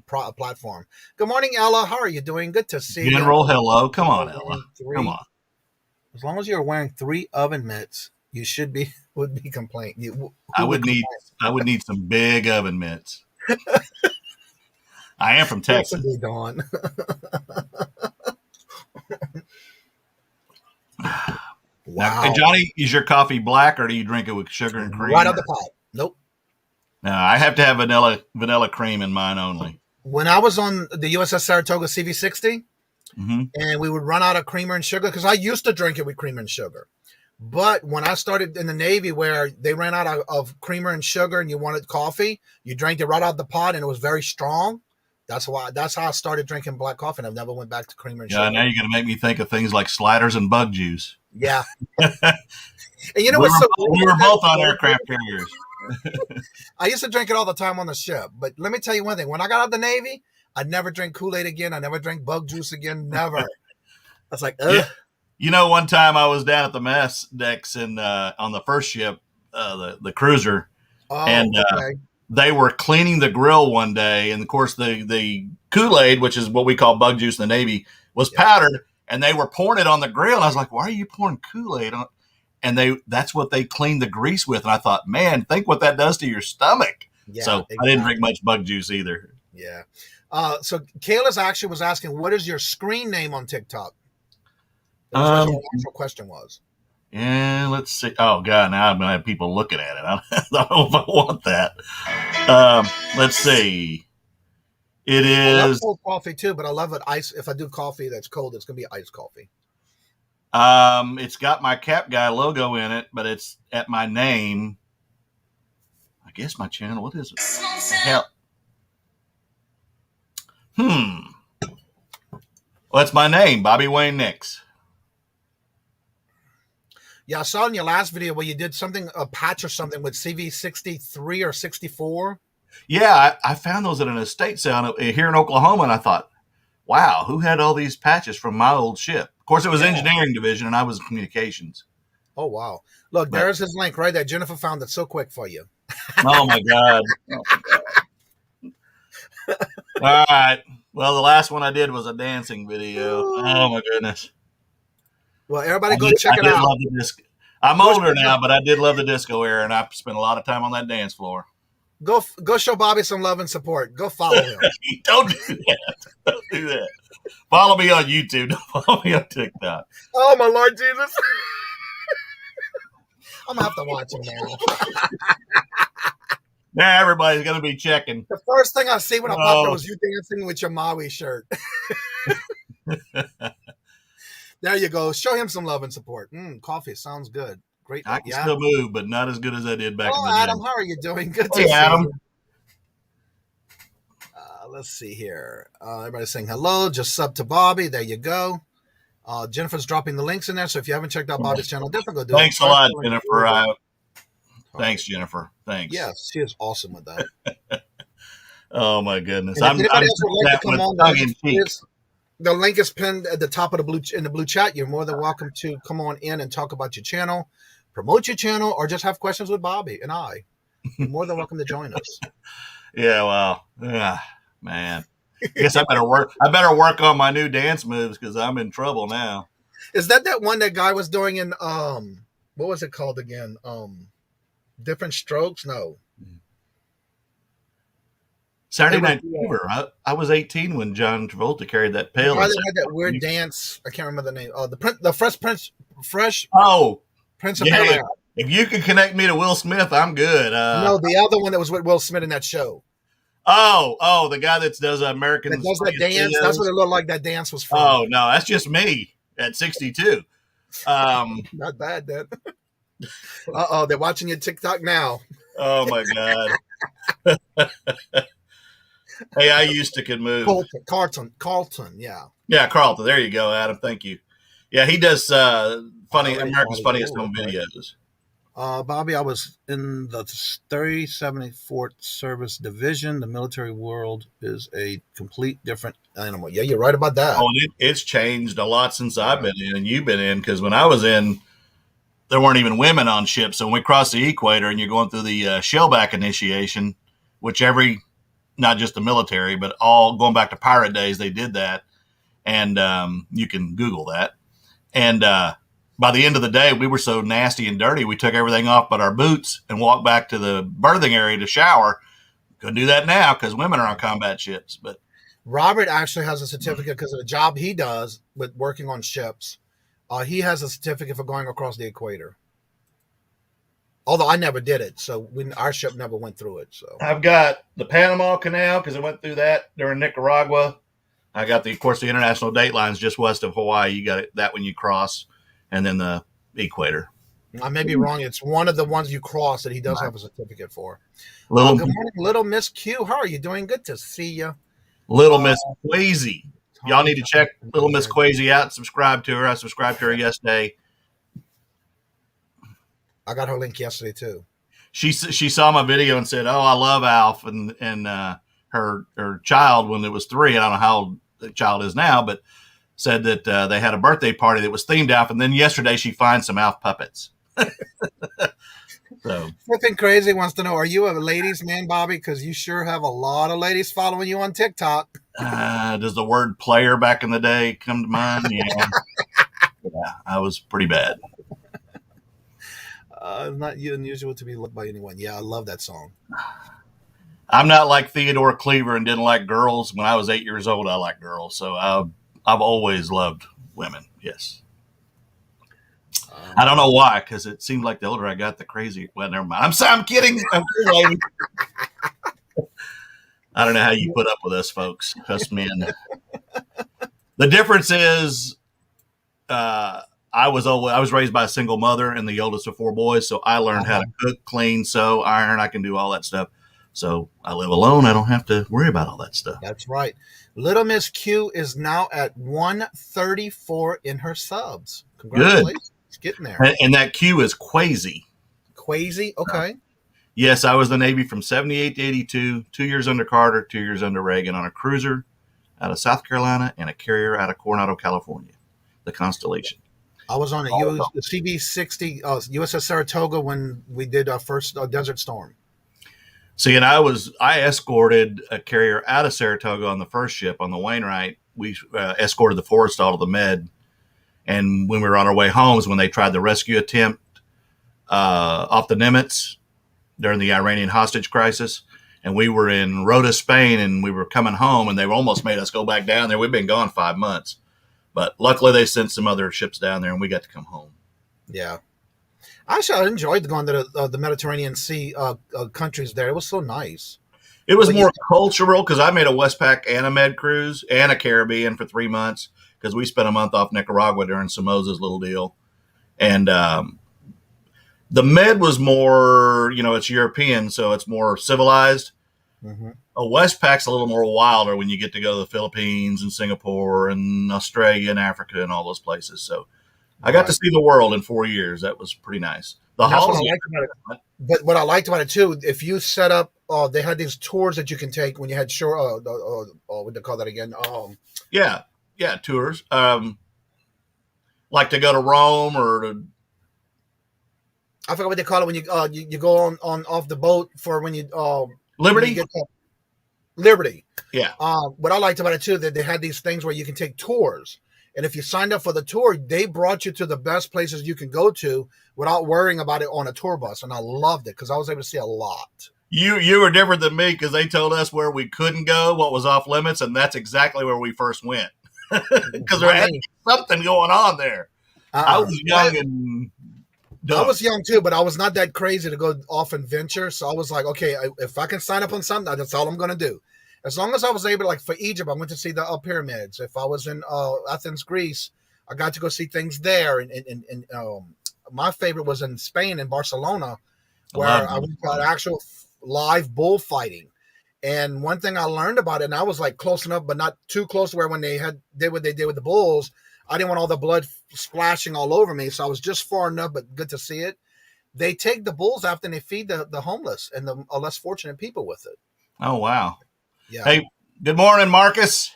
platform. Good morning, Ella. How are you doing? Good to see you. General, hello. Come on, Ella. Come on. As long as you're wearing 3 oven mitts, you would be complaint. I would need some big oven mitts. I am from Texas. Dawn. Wow. And Johnny, is your coffee black or do you drink it with sugar and cream? Right out the pot. Nope. No, I have to have vanilla cream in mine only. When I was on the USS Saratoga CV60, and we would run out of creamer and sugar, because I used to drink it with creamer and sugar. But when I started in the Navy, where they ran out of creamer and sugar and you wanted coffee, you drank it right out of the pot and it was very strong. That's how I started drinking black coffee, and I've never went back to creamer and sugar. Yeah, now you're going to make me think of things like sliders and bug juice. Yeah. And you know we were both on aircraft carriers. I used to drink it all the time on the ship. But let me tell you one thing. When I got out of the Navy, I never drank Kool-Aid again. I never drank bug juice again. Never. I was like, ugh. Yeah. You know, one time I was down at the mess decks on the first ship, the cruiser, and they were cleaning the grill one day. And, of course, the Kool-Aid, which is what we call bug juice in the Navy, was powdered, and they were pouring it on the grill. And I was like, why are you pouring Kool-Aid on? And that's what they cleaned the grease with. And I thought, man, think what that does to your stomach. Yeah, so exactly. I didn't drink much bug juice either. Yeah. So Kayla's actually was asking, what is your screen name on TikTok? That's what the actual question was. Yeah, let's see. Oh, God, now I'm going to have people looking at it. I don't know if I want that. Let's see. It is. I love cold coffee, too, but I love it ice. If I do coffee that's cold, it's going to be iced coffee. It's got my Cap Guy logo in it, but it's at my name. I guess my channel. What is it? Hell. Well, it's my name, Bobby Wayne Nix. Yeah, I saw in your last video where you did something, a patch or something with CV63 or 64. Yeah, I found those at an estate sale here in Oklahoma, and I thought, wow, who had all these patches from my old ship? Of course, it was engineering division, and I was in communications. Oh, wow. Look, there's his link right there. Jennifer found it so quick for you. Oh, my God. All right. Well, the last one I did was a dancing video. Oh, my goodness. Well, everybody go check it out. I'm older now, but I did love the disco era, and I spent a lot of time on that dance floor. Go show Bobby some love and support. Go follow him. Don't do that. Don't do that. Follow me on YouTube. Don't follow me on TikTok. Oh, my Lord Jesus. I'm going to have to watch him now. Now everybody's going to be checking. The first thing I see when I popped up was you dancing with your Maui shirt. There you go. Show him some love and support. Coffee sounds good. Great. I can still move, but not as good as I did back in the day. Adam, how are you doing? Good to see Adam. you. Let's see here. Everybody's saying hello. Just sub to Bobby. There you go. Jennifer's dropping the links in there, so if you haven't checked out Bobby's channel, definitely go do it. Thanks a lot, Jennifer. Thanks, Jennifer. Thanks. Yes, she is awesome with that. Oh my goodness! I'm like to come on, the link is pinned at the top of the blue chat. You're more than welcome to come on in and talk about your channel, promote your channel, or just have questions with Bobby and I. You're more than welcome to join us. Yeah, well, man. I guess I better work on my new dance moves because I'm in trouble now. Is that one that guy was doing in what was it called again? Different Strokes? No. Saturday Night Fever. I was 18 when John Travolta carried that pail. They had that weird dance. I can't remember the name. The Fresh. Oh, Prince of Bel-Air. If you can connect me to Will Smith, I'm good. No, the other one that was with Will Smith in that show. Oh, the guy that does American. That does that dance. That's what it looked like. That dance was from. Oh no, that's just me at 62. Not bad, then. They're watching your TikTok now. Oh my God. Hey, I used to could move. Carlton, yeah. Yeah, Carlton. There you go, Adam. Thank you. Yeah, he does America's Funniest Home Videos. Bobby, I was in the 3074th Service Division. The military world is a complete different animal. Yeah, you're right about that. Oh, it's changed a lot since I've been in and you've been in, because when I was in, there weren't even women on ships. So when we crossed the equator and you're going through the shellback initiation, which not just the military, but all going back to pirate days, they did that. And you can Google that. And by the end of the day, we were so nasty and dirty, we took everything off but our boots and walked back to the berthing area to shower. Couldn't do that now because women are on combat ships. But Robert actually has a certificate because of the job he does with working on ships. He has a certificate for going across the equator. Although I never did it, so our ship never went through it. So I've got the Panama Canal because I went through that during Nicaragua. I got of course, the international date lines just west of Hawaii. You got that when you cross, and then the equator. I may be wrong. It's one of the ones you cross that he does have a certificate for. Good morning, Little Miss Q. How are you doing? Good to see you. Little Miss Quazy. Y'all need to check Little Miss Quazy out and subscribe to her. I subscribed to her yesterday. I got her link yesterday too. She saw my video and said, "Oh, I love Alf," and her child when it was 3. I don't know how old the child is now, but said that they had a birthday party that was themed Alf, and then yesterday she finds some Alf puppets. So Flipping Crazy wants to know: are you a ladies' man, Bobby? Because you sure have a lot of ladies following you on TikTok. Does the word player back in the day come to mind? Yeah, yeah, I was pretty bad. Not unusual to be loved by anyone. Yeah, I love that song. I'm not like Theodore Cleaver and didn't like girls. When I was 8 years old, I liked girls. So I've always loved women. Yes. I don't know why, because it seemed like the older I got, the crazier. Well, never mind. I'm kidding. I'm kidding. I don't know how you put up with us, folks, us men. The difference is, I was raised by a single mother and the oldest of 4 boys, so I learned how to cook, clean, sew, iron. I can do all that stuff. So I live alone. I don't have to worry about all that stuff. That's right. Little Miss Q is now at 134 in her subs. Congratulations. Good. Getting there. And that Q is Quazy. Quazy? Okay. Yes, I was in the Navy from 78 to 82, 2 years under Carter, 2 years under Reagan, on a cruiser out of South Carolina and a carrier out of Coronado, California, the Constellation. I was on a CB-60 USS Saratoga when we did our first Desert Storm. See, and I escorted a carrier out of Saratoga on the first ship on the Wainwright. We escorted the Forrestal to the Med. And when we were on our way home is when they tried the rescue attempt off the Nimitz during the Iranian hostage crisis. And we were in Rota, Spain, and we were coming home, and they almost made us go back down there. We've been gone 5 months. But luckily they sent some other ships down there, and we got to come home. Yeah. Actually, I enjoyed going to the Mediterranean Sea countries there. It was so nice. It was more cultural because I made a Westpac and a Med cruise and a Caribbean for 3 months because we spent a month off Nicaragua during Somoza's little deal. And the Med was more, it's European, so it's more civilized. Mm-hmm. A Westpac's a little more wilder when you get to go to the Philippines and Singapore and Australia and Africa and all those places. So I got to see the world in 4 years. That was pretty nice. That's what I liked about it. But what I liked about it too, if you set up, they had these tours that you can take when you had shore. What do they call that again? Yeah, tours. Like to go to Rome or to. I forgot what they call it when you go on off the boat for when you Liberty. When you get Liberty. Yeah. What I liked about it too, that they had these things where you can take tours. And if you signed up for the tour, they brought you to the best places you can go to without worrying about it on a tour bus. And I loved it because I was able to see a lot. You were different than me because they told us where we couldn't go, what was off limits, and that's exactly where we first went. Because there had something going on there. I was young and dumb. I was young too, but I was not that crazy to go off and venture. So I was like, okay, if I can sign up on something, that's all I'm going to do. As long as I was able, like for Egypt, I went to see the pyramids. If I was in Athens, Greece, I got to go see things there. And my favorite was in Spain, in Barcelona, where I went to actual live bullfighting. And one thing I learned about it, and I was like close enough, but not too close to where when they did what they did with the bulls, I didn't want all the blood splashing all over me. So I was just far enough, but good to see it. they take the bulls after and they feed the homeless and the less fortunate people with it. Oh, wow. Yeah. Hey, good morning, Marcus.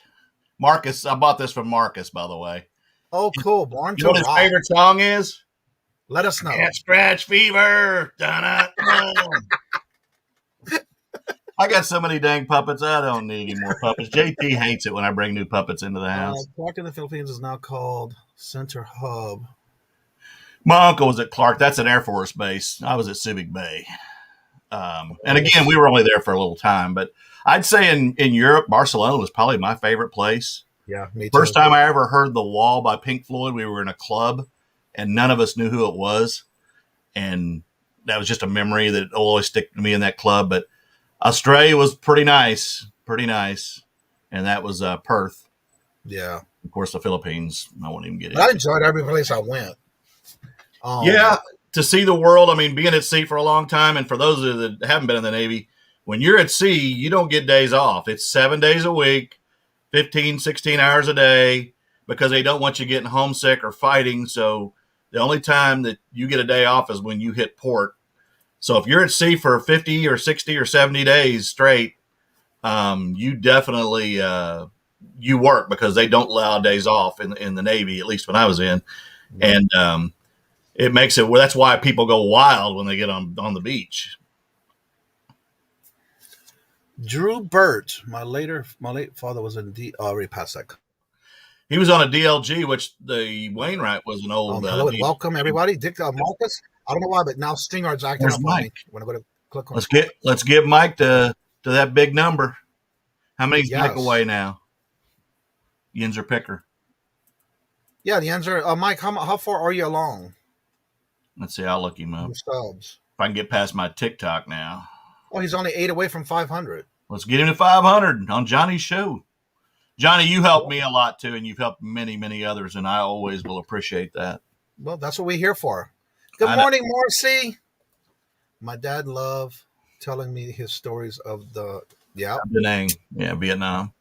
Marcus, I bought this from Marcus, by the way. Oh, cool. Born You to know what his rock. favorite song is? Let us know. Cat Scratch Fever. Dun-dun-dun. I got so many dang puppets, I don't need any more puppets. JT hates it when I bring new puppets into the house. Clark in the Philippines is now called Center Hub. My uncle was at Clark. That's an Air Force base. I was at Civic Bay. And again, we were only there for a little time. But I'd say in Europe, Barcelona was probably my favorite place. Yeah, me too. First time I ever heard The Wall by Pink Floyd, we were in a club, and none of us knew who it was. And that was just a memory that will always stick to me in that club. But Australia was pretty nice. And that was Perth. Yeah. Of course, the Philippines, I won't even get But I into. enjoyed every place I went. Yeah, to see the world. I mean, being at sea for a long time, and for those of you that haven't been in the Navy, when you're at sea, you don't get days off. It's 7 days a week, 15, 16 hours a day, because they don't want you getting homesick or fighting. So the only time that you get a day off is when you hit port. So if you're at sea for 50 or 60 or 70 days straight, you definitely you work, because they don't allow days off in the Navy, at least when I was in. And it makes it, well, that's why people go wild when they get on the beach. Drew Burt, my late father was in already passed that. He was on a DLG, which the Wainwright was an old. Hello and welcome everybody. Dick Marcus. I don't know why, but now StreamYard's acting up on me when I go to click on. Let's give Mike to that big number. How many's Mike away now? Yinzer Picker. Yeah, the answer, Mike. How far are you along? Let's see. I'll look him up. Subs. If I can get past my TikTok now. Oh, he's only 8 away from 500. Let's get him to 500 on Johnny's show. Johnny, you helped me a lot too, and you've helped many, many others, and I always will appreciate that. Well, that's what we're here for. Good morning, Marcy. My dad loved telling me his stories of Da Nang. Yeah, Vietnam.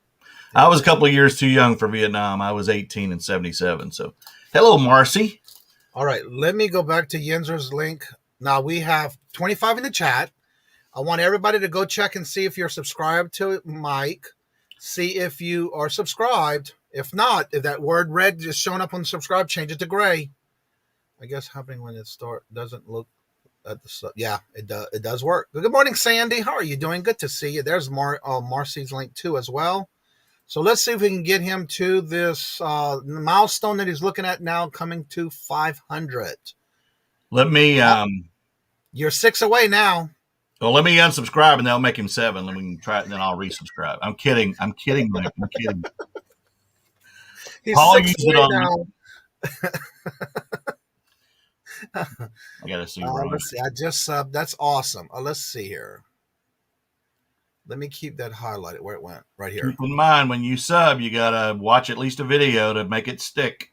I was a couple of years too young for Vietnam. I was 18 in 77. So, hello, Marcy. All right, let me go back to Yinzer's link. Now, we have 25 in the chat. I want everybody to go check and see if you're subscribed to Mike. See if you are subscribed. If not, if that word red is showing up on subscribe, change it to gray. I guess happening when it doesn't look at the yeah, it does work. Good morning, Sandy. How are you doing? Good to see you. There's Marcy's link too as well. So let's see if we can get him to this milestone that he's looking at now, coming to 500. Let me. You're 6 away now. Well, let me unsubscribe, and that'll make him 7. Then we can try it, and then I'll resubscribe. I'm kidding, Mike. I'm kidding. He's Paul 6 used it away on. now. I gotta see. Let's see. I just subbed. That's awesome. Let's see here. Let me keep that highlighted where it went. Right here. Keep in mind, when you sub, you gotta watch at least a video to make it stick.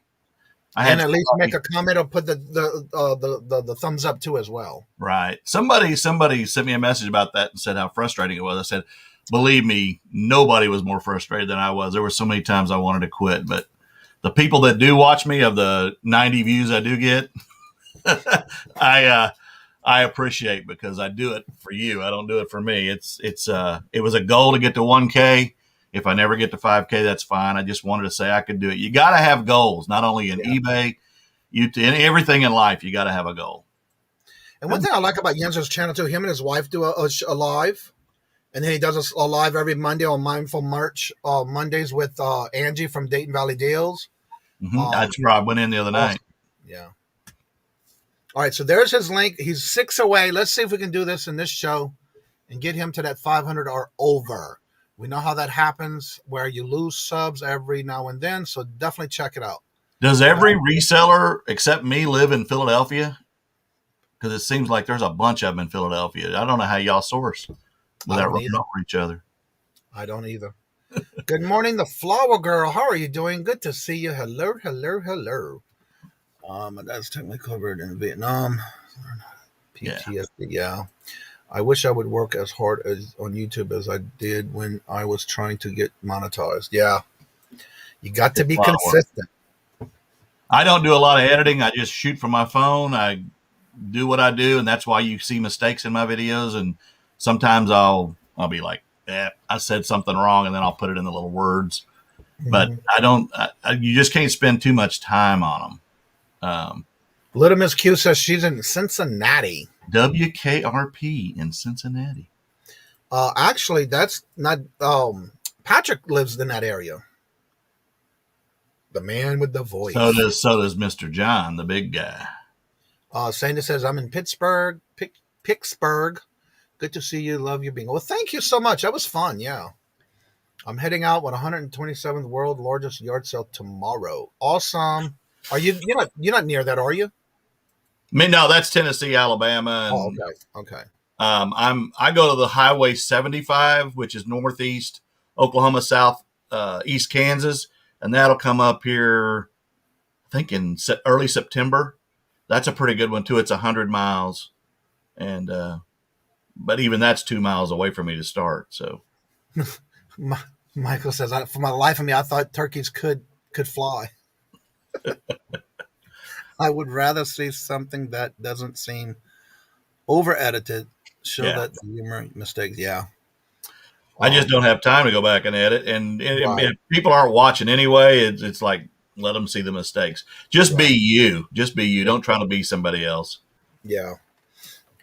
And at least make a comment or put the thumbs up too as well. Right. Somebody sent me a message about that and said how frustrating it was. I said, believe me, nobody was more frustrated than I was. There were so many times I wanted to quit, but the people that do watch me, of the 90 views I do get, I appreciate, because I do it for you. I don't do it for me. It was a goal to get to 1K. If I never get to 5K, that's fine. I just wanted to say I could do it. You got to have goals, not only in eBay, in everything in life. You got to have a goal. And one thing I like about Yinzer's channel too, him and his wife do a live, and then he does a live every Monday on Mindful March Mondays with Angie from Dayton Valley Deals. That's where I went in the other night. Yeah. All right, so there's his link. He's 6 away. Let's see if we can do this in this show and get him to that 500 or over. We know how that happens, where you lose subs every now and then, so definitely check it out. Does every reseller except me live in Philadelphia? Because it seems like there's a bunch of them in Philadelphia. I don't know how y'all source without running over each other. I don't either. Good morning, the Flower Girl. How are you doing? Good to see you. Hello, hello, hello. That's technically covered in Vietnam. PTSD, yeah. I wish I would work as hard on YouTube as I did when I was trying to get monetized. Yeah. You got to be consistent. I don't do a lot of editing. I just shoot from my phone. I do what I do, and that's why you see mistakes in my videos. And sometimes I'll be like, I said something wrong, and then I'll put it in the little words. But I don't. You just can't spend too much time on them. Little Miss Q says she's in Cincinnati. WKRP in Cincinnati. Actually, that's not. Patrick lives in that area. The man with the voice. So does Mr. John, the big guy. Sandy says, I'm in Pittsburgh. Pittsburgh. Good to see you. Love you being. Well, thank you so much. That was fun. Yeah. I'm heading out with 127th world largest yard sale tomorrow. Awesome. Are you're not near that, are you? I mean, no, that's Tennessee, Alabama. And, okay. I go to the Highway 75, which is northeast Oklahoma, south east Kansas, and that'll come up here, I think, in early September. That's a pretty good one too. It's 100 miles, and but even that's 2 miles away from me to start. So, Michael says, for my life of me, I thought turkeys could fly. I would rather see something that doesn't seem over edited, show that humor mistakes. Yeah. I just don't have time to go back and edit. And if people aren't watching anyway, it's like, let them see the mistakes. Just be you. Just be you. Don't try to be somebody else. Yeah.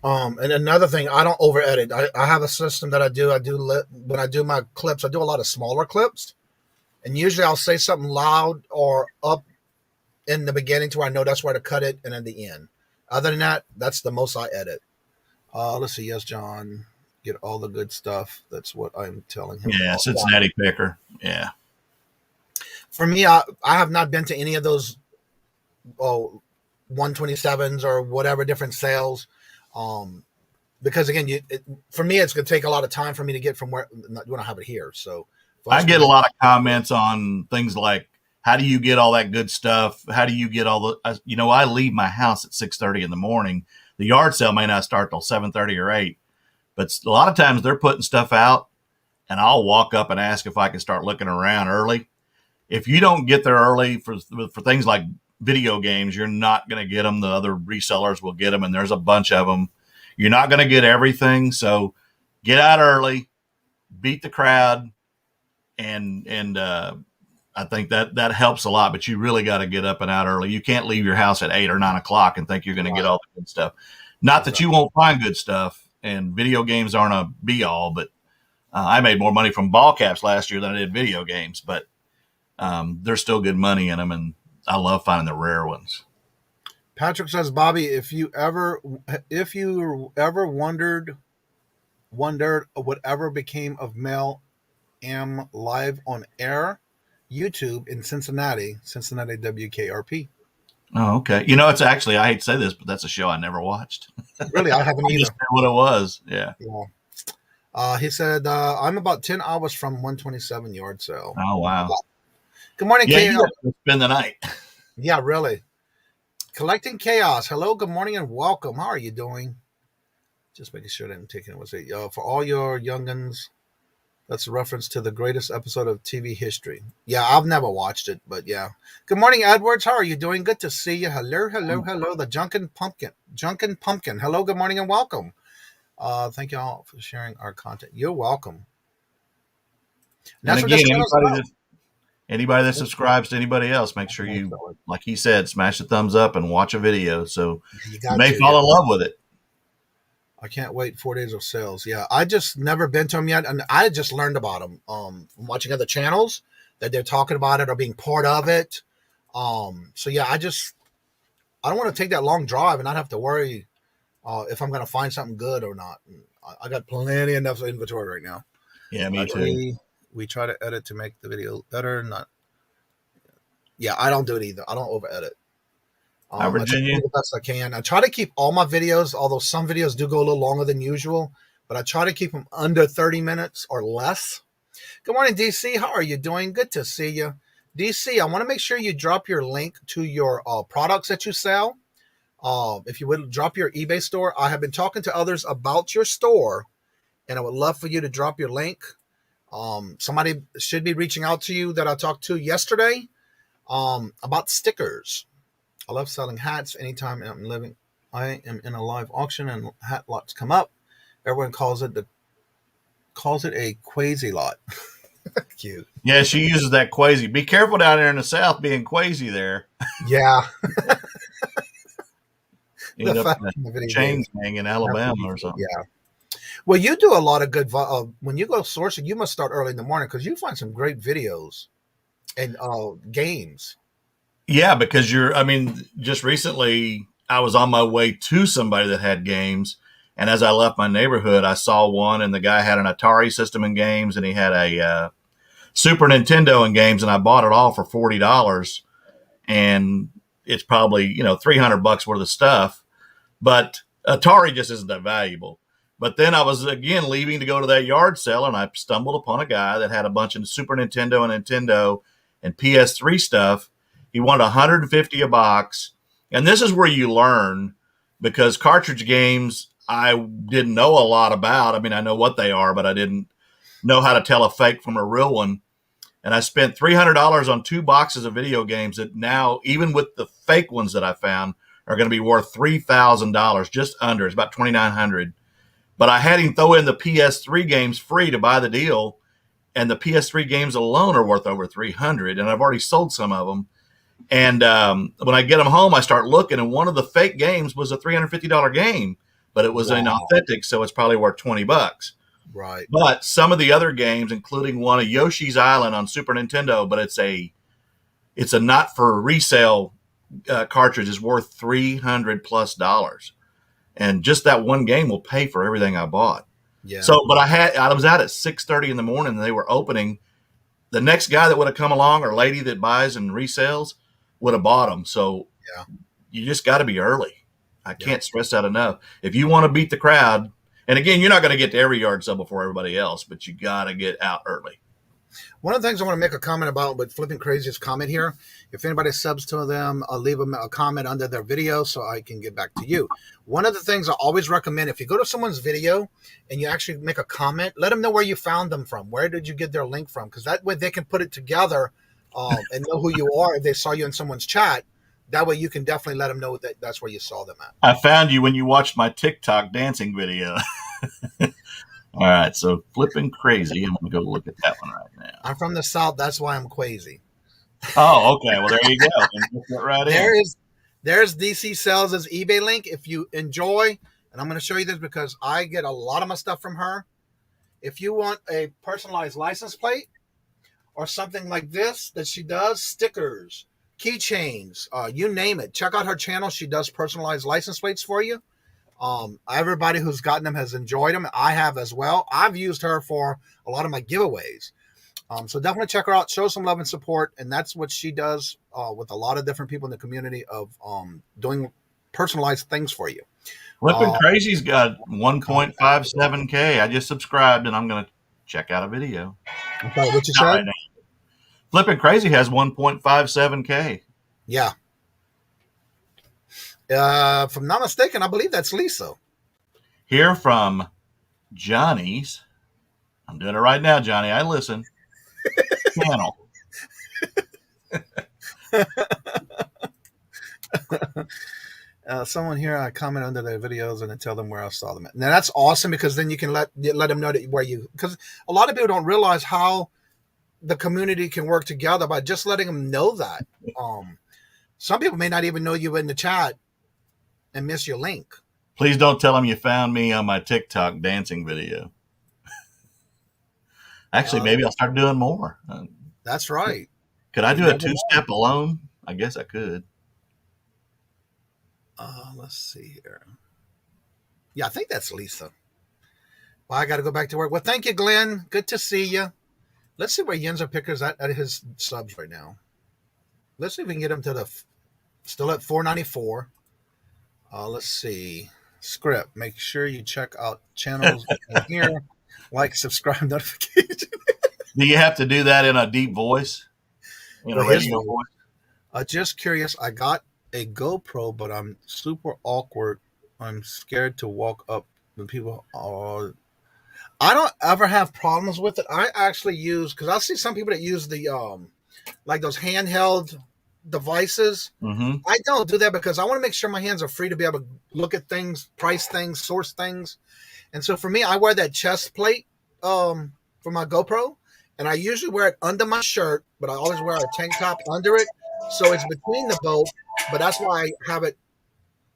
And another thing, I don't over edit. I have a system that I do. When I do my clips, I do a lot of smaller clips. And usually I'll say something loud or up in the beginning to where I know that's where to cut it, and at the end. Other than that, that's the most I edit. Let's see. Yes, John. Get all the good stuff. That's what I'm telling him. Yeah, Cincinnati picker. Yeah. For me, I have not been to any of those 127s or whatever different sales. Because again, for me, it's going to take a lot of time for me to get from where when I have it here. So I get a lot of comments on things like, how do you get all that good stuff? How do you get all the, I leave my house at 6:30 in the morning. The yard sale may not start till 7:30 or 8, but a lot of times they're putting stuff out and I'll walk up and ask if I can start looking around early. If you don't get there early for things like video games, you're not going to get them. The other resellers will get them, and there's a bunch of them. You're not going to get everything. So get out early, beat the crowd. And I think that helps a lot, but you really got to get up and out early. You can't leave your house at 8 or 9 o'clock and think you're going to get all the good stuff. Not that you won't find good stuff, and video games aren't a be all, but I made more money from ball caps last year than I did video games, but there's still good money in them. And I love finding the rare ones. Patrick says, Bobby, if you ever wondered whatever became of Mel M live on air, YouTube in Cincinnati WKRP. Oh, okay. It's actually, I hate to say this, but that's a show I never watched. Really, I haven't either. I just knew what it was. Yeah. He said, I'm about 10 hours from 127 yard sale. Oh, wow. Good morning, KL. You have to spend the night. Yeah, really. Collecting Chaos. Hello, good morning, and welcome. How are you doing? Just making sure that I'm taking it. For all your youngins, that's a reference to the greatest episode of TV history. Yeah, I've never watched it, but yeah. Good morning, Edwards. How are you doing? Good to see you. Hello. The Junkin Pumpkin. Hello, good morning, and welcome. Thank you all for sharing our content. You're welcome. And again, anybody that subscribes to anybody else, make sure you, like he said, smash the thumbs up and watch a video so you may fall in love with it. I can't wait 4 days of sales. Yeah, I just never been to them yet, and I just learned about them from watching other channels that they're talking about it or being part of it. So yeah, I don't want to take that long drive and not have to worry if I'm going to find something good or not. I got plenty enough inventory right now. Yeah, me too. We try to edit to make the video better. Yeah, I don't do it either. I don't over edit. Hi, Virginia. I try to do the best I can. I try to keep all my videos, although some videos do go a little longer than usual, but I try to keep them under 30 minutes or less. Good morning, DC. How are you doing? Good to see you. DC, I want to make sure you drop your link to your products that you sell. If you would drop your eBay store. I have been talking to others about your store, and I would love for you to drop your link. Somebody should be reaching out to you that I talked to yesterday about stickers. I love selling hats anytime I'm living. I am in a live auction and hat lots come up. Everyone calls it a quasi lot. Cute. Yeah, she uses that quasi. Be careful down there in the South being quasi there. Yeah. End The up fact in in the a video chain games. gang in Alabama or something. Yeah. Well, you do a lot of good. When you go sourcing, you must start early in the morning because you find some great videos and games. Yeah, because just recently I was on my way to somebody that had games. And as I left my neighborhood, I saw one, and the guy had an Atari system and games, and he had a Super Nintendo and games, and I bought it all for $40. And it's probably, $300 worth of stuff. But Atari just isn't that valuable. But then I was, again, leaving to go to that yard sale, and I stumbled upon a guy that had a bunch of Super Nintendo and Nintendo and PS3 stuff. He wanted $150 a box. And this is where you learn, because cartridge games I didn't know a lot about. I mean, I know what they are, but I didn't know how to tell a fake from a real one. And I spent $300 on 2 boxes of video games that now, even with the fake ones that I found, are going to be worth $3,000, just under. It's about $2,900. But I had him throw in the PS3 games free to buy the deal, and the PS3 games alone are worth over $300, and I've already sold some of them. And when I get them home, I start looking, and one of the fake games was a $350 game, but it was inauthentic, so it's probably worth $20. Right. But some of the other games, including one of Yoshi's Island on Super Nintendo, but it's a not for resale cartridge, is worth $300+. And just that one game will pay for everything I bought. Yeah. So, but I was out at 6:30 in the morning, and they were opening. The next guy that would have come along, or lady that buys and resales, would have bought them. So yeah, you just got to be early. I can't stress that enough. If you want to beat the crowd, and again, you're not going to get to every yard sale before everybody else, but you got to get out early. One of the things I want to make a comment about with Flipping Crazy's comment here, if anybody subs to them, I'll leave them a comment under their video so I can get back to you. One of the things I always recommend, if you go to someone's video and you actually make a comment, let them know where you found them from. Where did you get their link from? Because that way they can put it together and know who you are if they saw you in someone's chat. That way you can definitely let them know that that's where you saw them at. I found you when you watched my TikTok dancing video. All right, so Flipping Crazy. I'm going to go look at that one right now. I'm from the South. That's why I'm crazy. Oh, okay. Well, there you go. Get right There's DC Sells' eBay link. If you enjoy, and I'm going to show you this because I get a lot of my stuff from her. If you want a personalized license plate or something like this that she does, stickers, keychains, you name it. Check out her channel. She does personalized license plates for you. Everybody who's gotten them has enjoyed them. I have as well. I've used her for a lot of my giveaways. So definitely check her out. Show some love and support. And that's what she does with a lot of different people in the community of doing personalized things for you. Flipping Crazy's got 1.57K. I just subscribed, and I'm going to check out a video. Okay, what you said? Right, Flipping Crazy has 1.57K. Yeah. If I'm not mistaken, I believe that's Lisa. Hear from Johnny's. I'm doing it right now, Johnny. I listen. Channel. Someone here, I comment under their videos and then tell them where I saw them at. Now that's awesome because then you can let them know that where you, because a lot of people don't realize how the community can work together by just letting them know that. Some people may not even know you in the chat and miss your link. Please don't tell them you found me on my TikTok dancing video. Actually, maybe I'll start doing more. That's right. Could I do a 2-step alone? I guess I could. Let's see here. Yeah, I think that's Lisa. Well, I got to go back to work. Well, thank you, Glenn. Good to see you. Let's see where Yenzo Picker's at his subs right now. Let's see if we can get him to still at 494. Let's see. Script. Make sure you check out channels here. Like, subscribe, notification. Do you have to do that in a deep voice? In a radio voice? Just curious. I got a GoPro, but I'm super awkward. I'm scared to walk up when people are. I don't ever have problems with it. I actually use, because I see some people that use the like those handheld devices, Mm-hmm. I don't do that because I want to make sure my hands are free to be able to look at things, price things, source things. And so for me, I wear that chest plate for my GoPro, and I usually wear it under my shirt, but I always wear a tank top under it. So it's between the both, but that's why I have it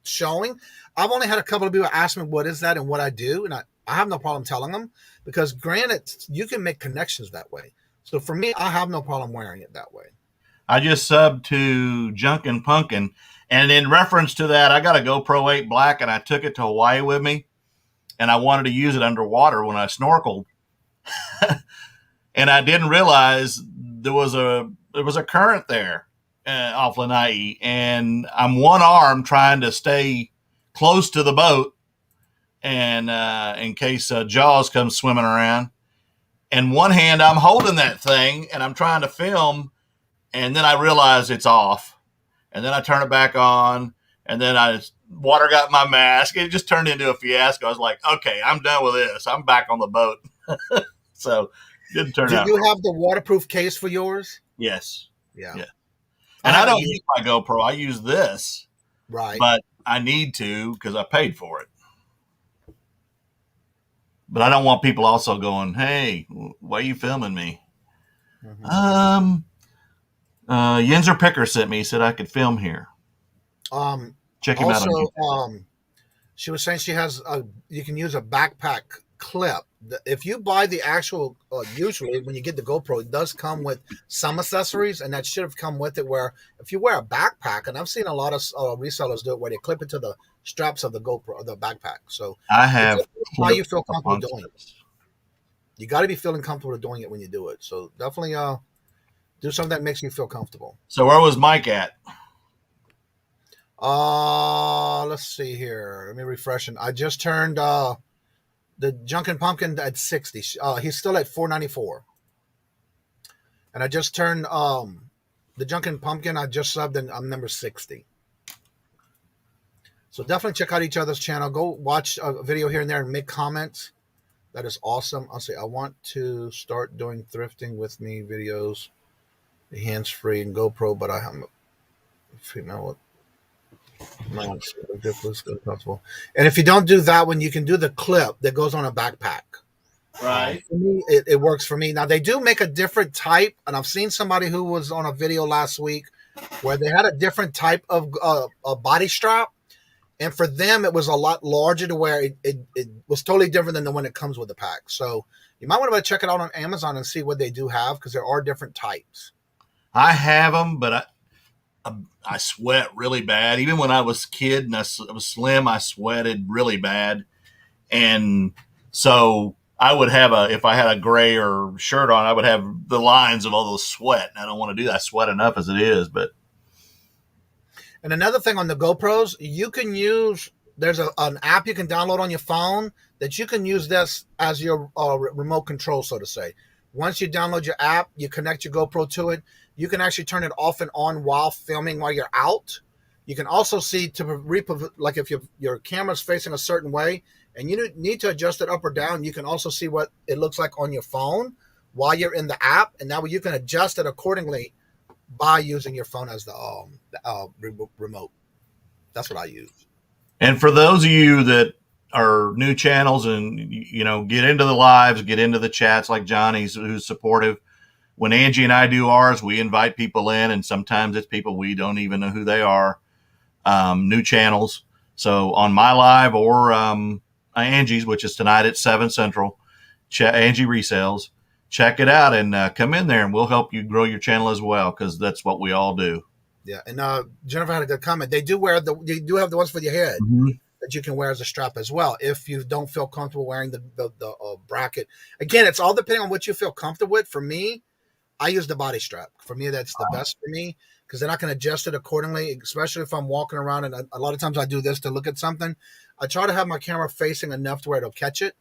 showing. I've only had a couple of people ask me what is that and what I do, and I have no problem telling them because granted, you can make connections that way. So for me, I have no problem wearing it that way. I just subbed to Junkin' Pumpkin, and in reference to that, I got a GoPro 8 Black, and I took it to Hawaii with me, and I wanted to use it underwater when I snorkeled, and I didn't realize there was a current there off Lanai, and I'm one arm trying to stay close to the boat, and in case Jaws comes swimming around, and one hand I'm holding that thing, and I'm trying to film. And then I realized it's off. And then I turn it back on. And then water got my mask. It just turned into a fiasco. I was like, okay, I'm done with this. I'm back on the boat. So it didn't turn out. Do you have the waterproof case for yours? Yes. Yeah. And I don't use my GoPro. I use this. Right. But I need to because I paid for it. But I don't want people also going, hey, why are you filming me? Mm-hmm. Yenzer Picker sent me. He said I could film here. Check him out. She was saying she has you can use a backpack clip. If you buy the actual, usually when you get the GoPro, it does come with some accessories, and that should have come with it. Where if you wear a backpack, and I've seen a lot of resellers do it, where they clip it to the straps of the GoPro, the backpack. So I have how you feel comfortable doing it. You got to be feeling comfortable doing it when you do it. So definitely do something that makes you feel comfortable. So where was Mike at? Let's see here. Let me refresh it. I just turned the Junkin' Pumpkin at 60. He's still at 494. And I just turned the Junkin' Pumpkin. I just subbed and I'm number 60. So definitely check out each other's channel. Go watch a video here and there and make comments. That is awesome. I'll say I want to start doing thrifting with me videos. Hands-free and GoPro, but I have what ridiculous possible. And if you don't do that one, you can do the clip that goes on a backpack. Right. For me, it works for me. Now they do make a different type, and I've seen somebody who was on a video last week where they had a different type of a body strap, and for them it was a lot larger to where it was totally different than the one that comes with the pack. So you might want to check it out on Amazon and see what they do have because there are different types. I have them, but I sweat really bad. Even when I was a kid and I was slim, I sweated really bad. And so I would have if I had a gray or shirt on, I would have the lines of all those sweat. And I don't want to do that. I sweat enough as it is, but. And another thing on the GoPros, you can use, there's an app you can download on your phone that you can use this as your remote control, so to say. Once you download your app, you connect your GoPro to it. You can actually turn it off and on while filming while you're out. You can also see like if your camera's facing a certain way and you need to adjust it up or down, you can also see what it looks like on your phone while you're in the app. And now you can adjust it accordingly by using your phone as the remote. That's what I use. And for those of you that are new channels and, get into the lives, get into the chats like Johnny's, who's supportive. When Angie and I do ours, we invite people in, and sometimes it's people we don't even know who they are, new channels. So on my live or Angie's, which is tonight at 7 Central, Angie Resells, check it out and come in there, and we'll help you grow your channel as well because that's what we all do. Yeah, and Jennifer had a good comment. They do have the ones for your head. Mm-hmm. That you can wear as a strap as well if you don't feel comfortable wearing the bracket. Again, it's all depending on what you feel comfortable with. For me, I use the body strap. For me, that's the best for me because then I can adjust it accordingly, especially if I'm walking around. And a lot of times I do this to look at something. I try to have my camera facing enough to where it'll catch it.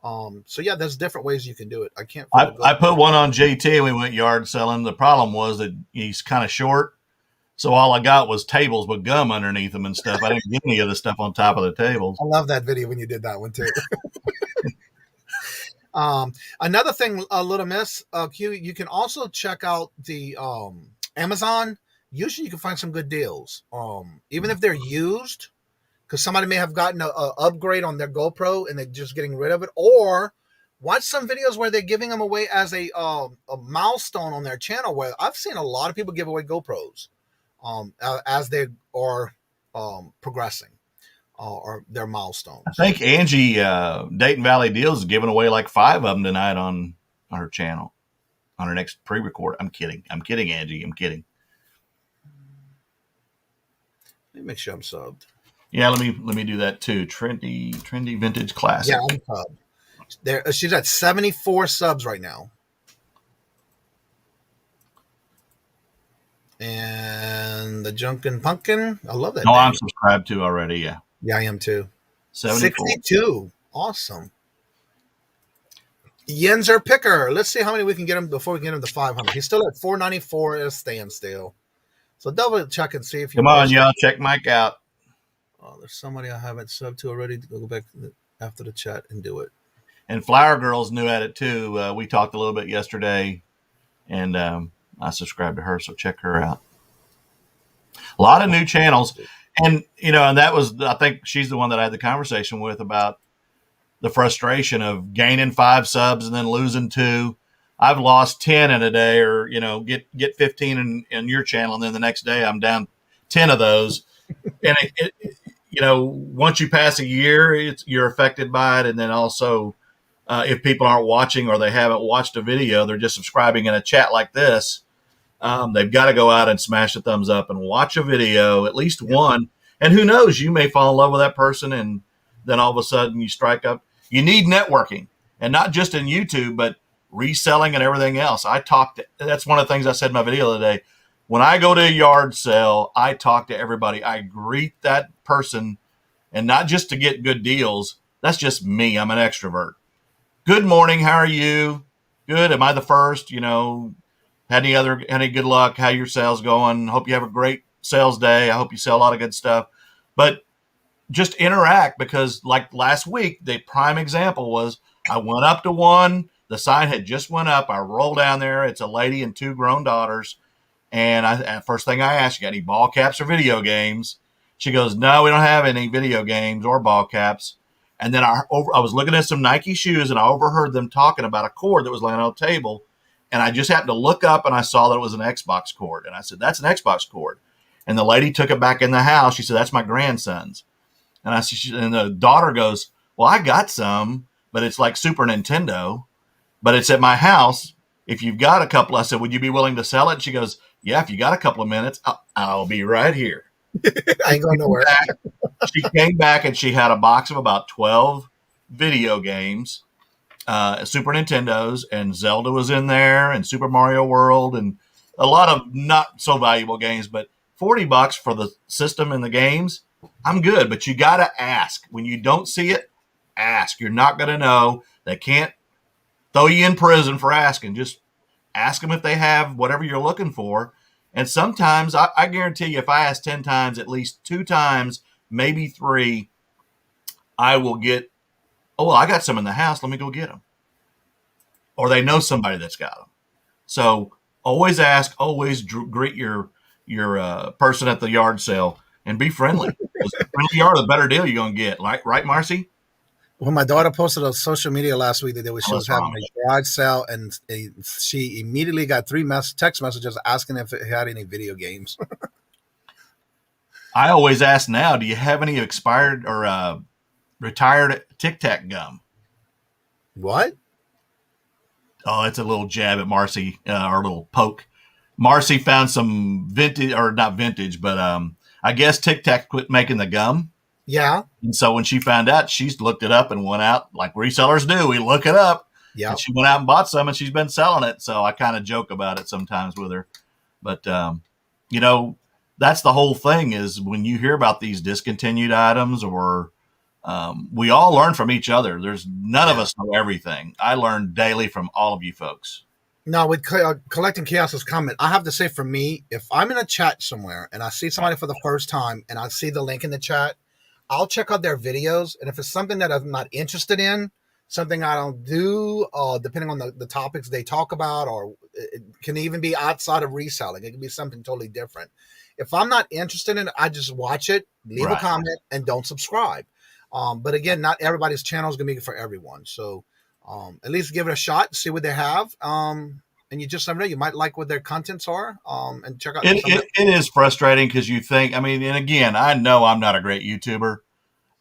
So yeah, there's different ways you can do it. I put one on JT and we went yard selling. The problem was that he's kind of short. So all I got was tables with gum underneath them and stuff. I didn't get any of the stuff on top of the tables. I love that video when you did that one too. Another thing, Little Miss Q, you can also check out the Amazon usually you can find some good deals. Even if they're used, because somebody may have gotten a upgrade on their GoPro and they're just getting rid of it, or watch some videos where they're giving them away as a milestone on their channel. Where I've seen a lot of people give away GoPros as they are progressing or their milestones. I think Angie Dayton Valley Deals is giving away like 5 of them tonight on her channel on her next pre-record. I'm kidding, Angie. I'm kidding. Let me make sure I'm subbed. Yeah, let me do that too. Trendy vintage classic. Yeah, I'm subbed. There, she's at 74 subs right now. And the Junkin' Pumpkin, I love that. No, I'm subscribed to already. Yeah. Yeah, I am too. 74. 62. Awesome. Yenzer Picker. Let's see how many we can get him before we get him to 500. He's still at 494 at a standstill. So double check and see if you come on, y'all. Check Mike out. Oh, there's somebody I haven't subbed to already. Go back after the chat and do it. And Flower Girl's new at it too. We talked a little bit yesterday, and I subscribed to her, so check her out. A lot of new channels, and and that was, I think she's the one that I had the conversation with about the frustration of gaining 5 subs and then losing 2. I've lost 10 in a day, or get 15 in your channel, and then the next day I'm down 10 of those. And once you pass a year, you're affected by it, and then also. If people aren't watching or they haven't watched a video, they're just subscribing in a chat like this. They've got to go out and smash the thumbs up and watch a video, at least one. And who knows, you may fall in love with that person, and then all of a sudden you strike up. You need networking, and not just in YouTube, but reselling and everything else. That's one of the things I said in my video the other day. When I go to a yard sale, I talk to everybody. I greet that person, and not just to get good deals. That's just me. I'm an extrovert. Good morning. How are you? Good. Am I the first? Had any good luck? How your sales going? Hope you have a great sales day. I hope you sell a lot of good stuff. But just interact, because like last week, the prime example was I went up to one. The sign had just went up. I roll down there. It's a lady and 2 grown daughters. And first thing I asked, you got any ball caps or video games? She goes, no, we don't have any video games or ball caps. And then I was looking at some Nike shoes, and I overheard them talking about a cord that was laying on the table. And I just happened to look up, and I saw that it was an Xbox cord. And I said, that's an Xbox cord. And the lady took it back in the house. She said, that's my grandson's. And and the daughter goes, well, I got some, but it's like Super Nintendo, but it's at my house. If you've got a couple, I said, would you be willing to sell it? And she goes, yeah, if you got a couple of minutes, I'll be right here. I ain't going nowhere. She came back and she had a box of about 12 video games, Super Nintendos, and Zelda was in there, and Super Mario World, and a lot of not so valuable games. But $40 for the system and the games, I'm good. But you got to ask. When you don't see it, ask. You're not going to know. They can't throw you in prison for asking. Just ask them if they have whatever you're looking for. And sometimes, I guarantee you, if I ask 10 times, at least 2 times, maybe 3, I will get, oh, well, I got some in the house. Let me go get them. Or they know somebody that's got them. So always ask, always greet your person at the yard sale, and be friendly. The friendly you are, the better deal you're going to get. Right, Marcy? Well, my daughter posted on social media last week that she was having a garage sale, and she immediately got 3 text messages asking if it had any video games. I always ask now, do you have any expired or retired Tic Tac gum? What? Oh, it's a little jab at Marcy, or a little poke. Marcy found some vintage, or not vintage, but I guess Tic Tac quit making the gum. Yeah. And so when she found out, she's looked it up and went out, like resellers do. We look it up. Yeah. And she went out and bought some, and she's been selling it. So I kind of joke about it sometimes with her. But, that's the whole thing, is when you hear about these discontinued items, or we all learn from each other. There's none of us know everything. I learn daily from all of you folks. Now, with Collecting Chaos's comment, I have to say, for me, if I'm in a chat somewhere and I see somebody for the first time and I see the link in the chat, I'll check out their videos. And if it's something that I'm not interested in, something I don't do, depending on the topics they talk about, or it can even be outside of reselling. It can be something totally different. If I'm not interested in it, I just watch it, leave a comment, and don't subscribe. But again, not everybody's channel is going to be for everyone. So at least give it a shot, see what they have. And you just never know. You might like what their contents are, and check out. It is frustrating because you think, I mean, and again, I know I'm not a great YouTuber.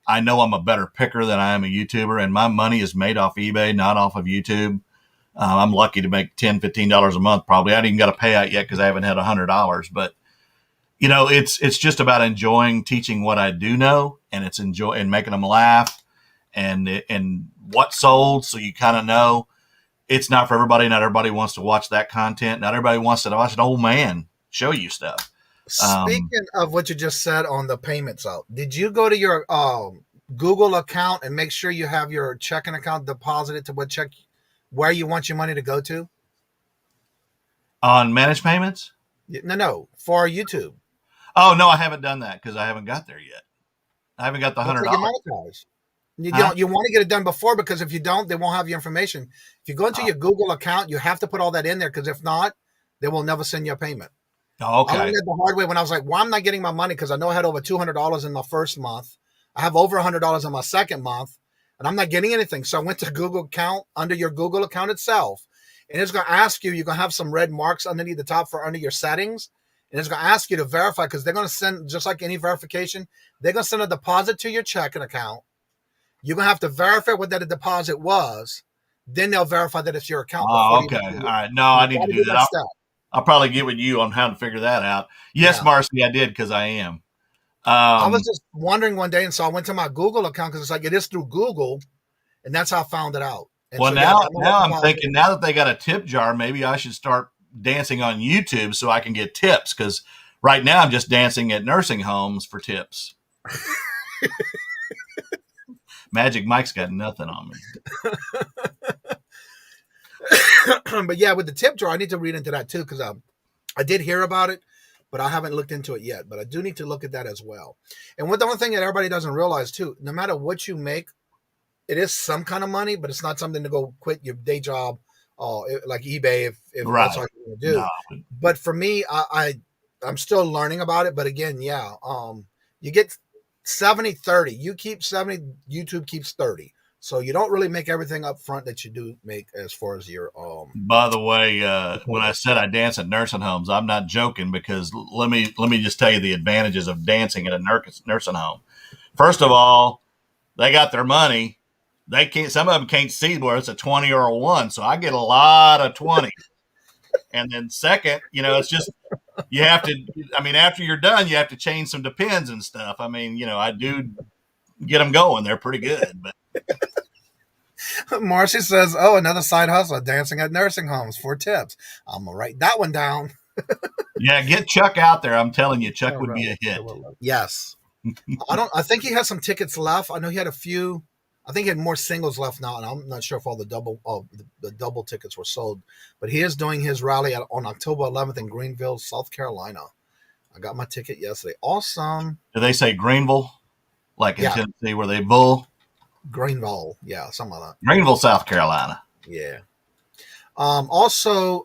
I know I'm a better picker than I am a YouTuber, and my money is made off eBay, not off of YouTube. I'm lucky to make $10, $15 a month. Probably I haven't even got a payout yet because I haven't had $100. But you know, it's just about enjoying teaching what I do know, and it's and making them laugh, and what sold, so you kind of know. It's not for everybody. Not everybody wants to watch that content. Not everybody wants to watch an old man show you stuff. Speaking of what you just said on the payments out, did you go to your Google account and make sure you have your checking account deposited to where you want your money to go to? On managed payments? No, for YouTube. Oh, no, I haven't done that because I haven't got there yet. I haven't got the $100. You want to get it done before, because if you don't, they won't have your information. If you go into your Google account, you have to put all that in there, because if not, they will never send you a payment. Oh, okay. I learned that the hard way when I was like, well, I'm not getting my money because I know I had over $200 in my first month. I have over $100 in my second month, and I'm not getting anything. So I went to Google account, under your Google account itself, and it's going to ask you, you're going to have some red marks underneath the top for under your settings. And it's going to ask you to verify, because they're going to send, just like any verification, they're going to send a deposit to your checking account. You're going to have to verify what that deposit was. Then they'll verify that it's your account. Oh, okay. All right. No, I need to do that. I'll probably get with you on how to figure that out. Yes, Marcy, I did, because I am. I was just wondering one day, and so I went to my Google account, because it's like it is through Google, and that's how I found it out. And well, so now I'm thinking, now that they got a tip jar, maybe I should start dancing on YouTube so I can get tips, because right now I'm just dancing at nursing homes for tips. Magic Mike's got nothing on me. But yeah, with the tip jar, I need to read into that too, because I did hear about it, but I haven't looked into it yet. But I do need to look at that as well. And the one thing that everybody doesn't realize too, no matter what you make, it is some kind of money, but it's not something to go quit your day job, like eBay, if that's all you want to do. No. But for me, I'm still learning about it. But again, you get 70-30. You keep 70, YouTube keeps 30. So you don't really make everything up front that you do make as far as your By the way, when I said I dance at nursing homes, I'm not joking, because let me just tell you the advantages of dancing at a nursing home. First of all, they got their money. They can't. Some of them can't see where it's a 20 or a 1, so I get a lot of 20. And then second, it's just, you have to. I mean, after you're done, you have to change some depends and stuff. I mean, I do get them going. They're pretty good, but. Marcy says, "Oh, another side hustle, dancing at nursing homes for tips." I'm gonna write that one down. Yeah, get Chuck out there. I'm telling you, Chuck would be a hit. Yes. I think he has some tickets left. I know he had a few. I think he had more singles left now, and I'm not sure if all the double tickets were sold. But he is doing his rally on October 11th in Greenville, South Carolina. I got my ticket yesterday. Awesome. Do they say Greenville, like in Tennessee, where they bull? Greenville, yeah, something like that. Greenville, South Carolina. Yeah. Also,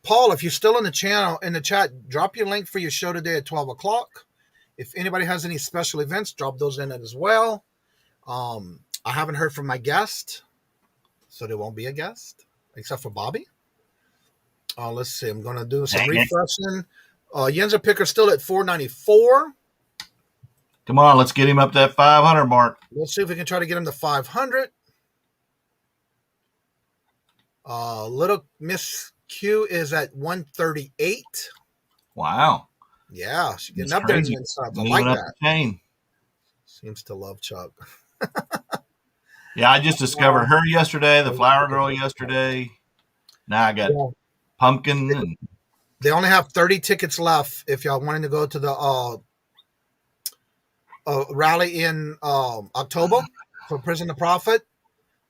Paul, if you're still in the channel, in the chat, drop your link for your show today at 12 o'clock. If anybody has any special events, drop those in as well. I haven't heard from my guest, so there won't be a guest, except for Bobby. Let's see. I'm going to do some refreshing. Yenza Picker still at $494. Come on, let's get him up to that 500 mark. Let's see if we can try to get him to 500. Little Miss Q is at 138. Wow. Yeah, she's getting up there. I like that. Chain. Seems to love Chuck. Yeah, I just discovered her yesterday, the flower girl yesterday. Now I got Pumpkin. And they only have 30 tickets left if y'all wanting to go to the rally in October for Prison to Profit.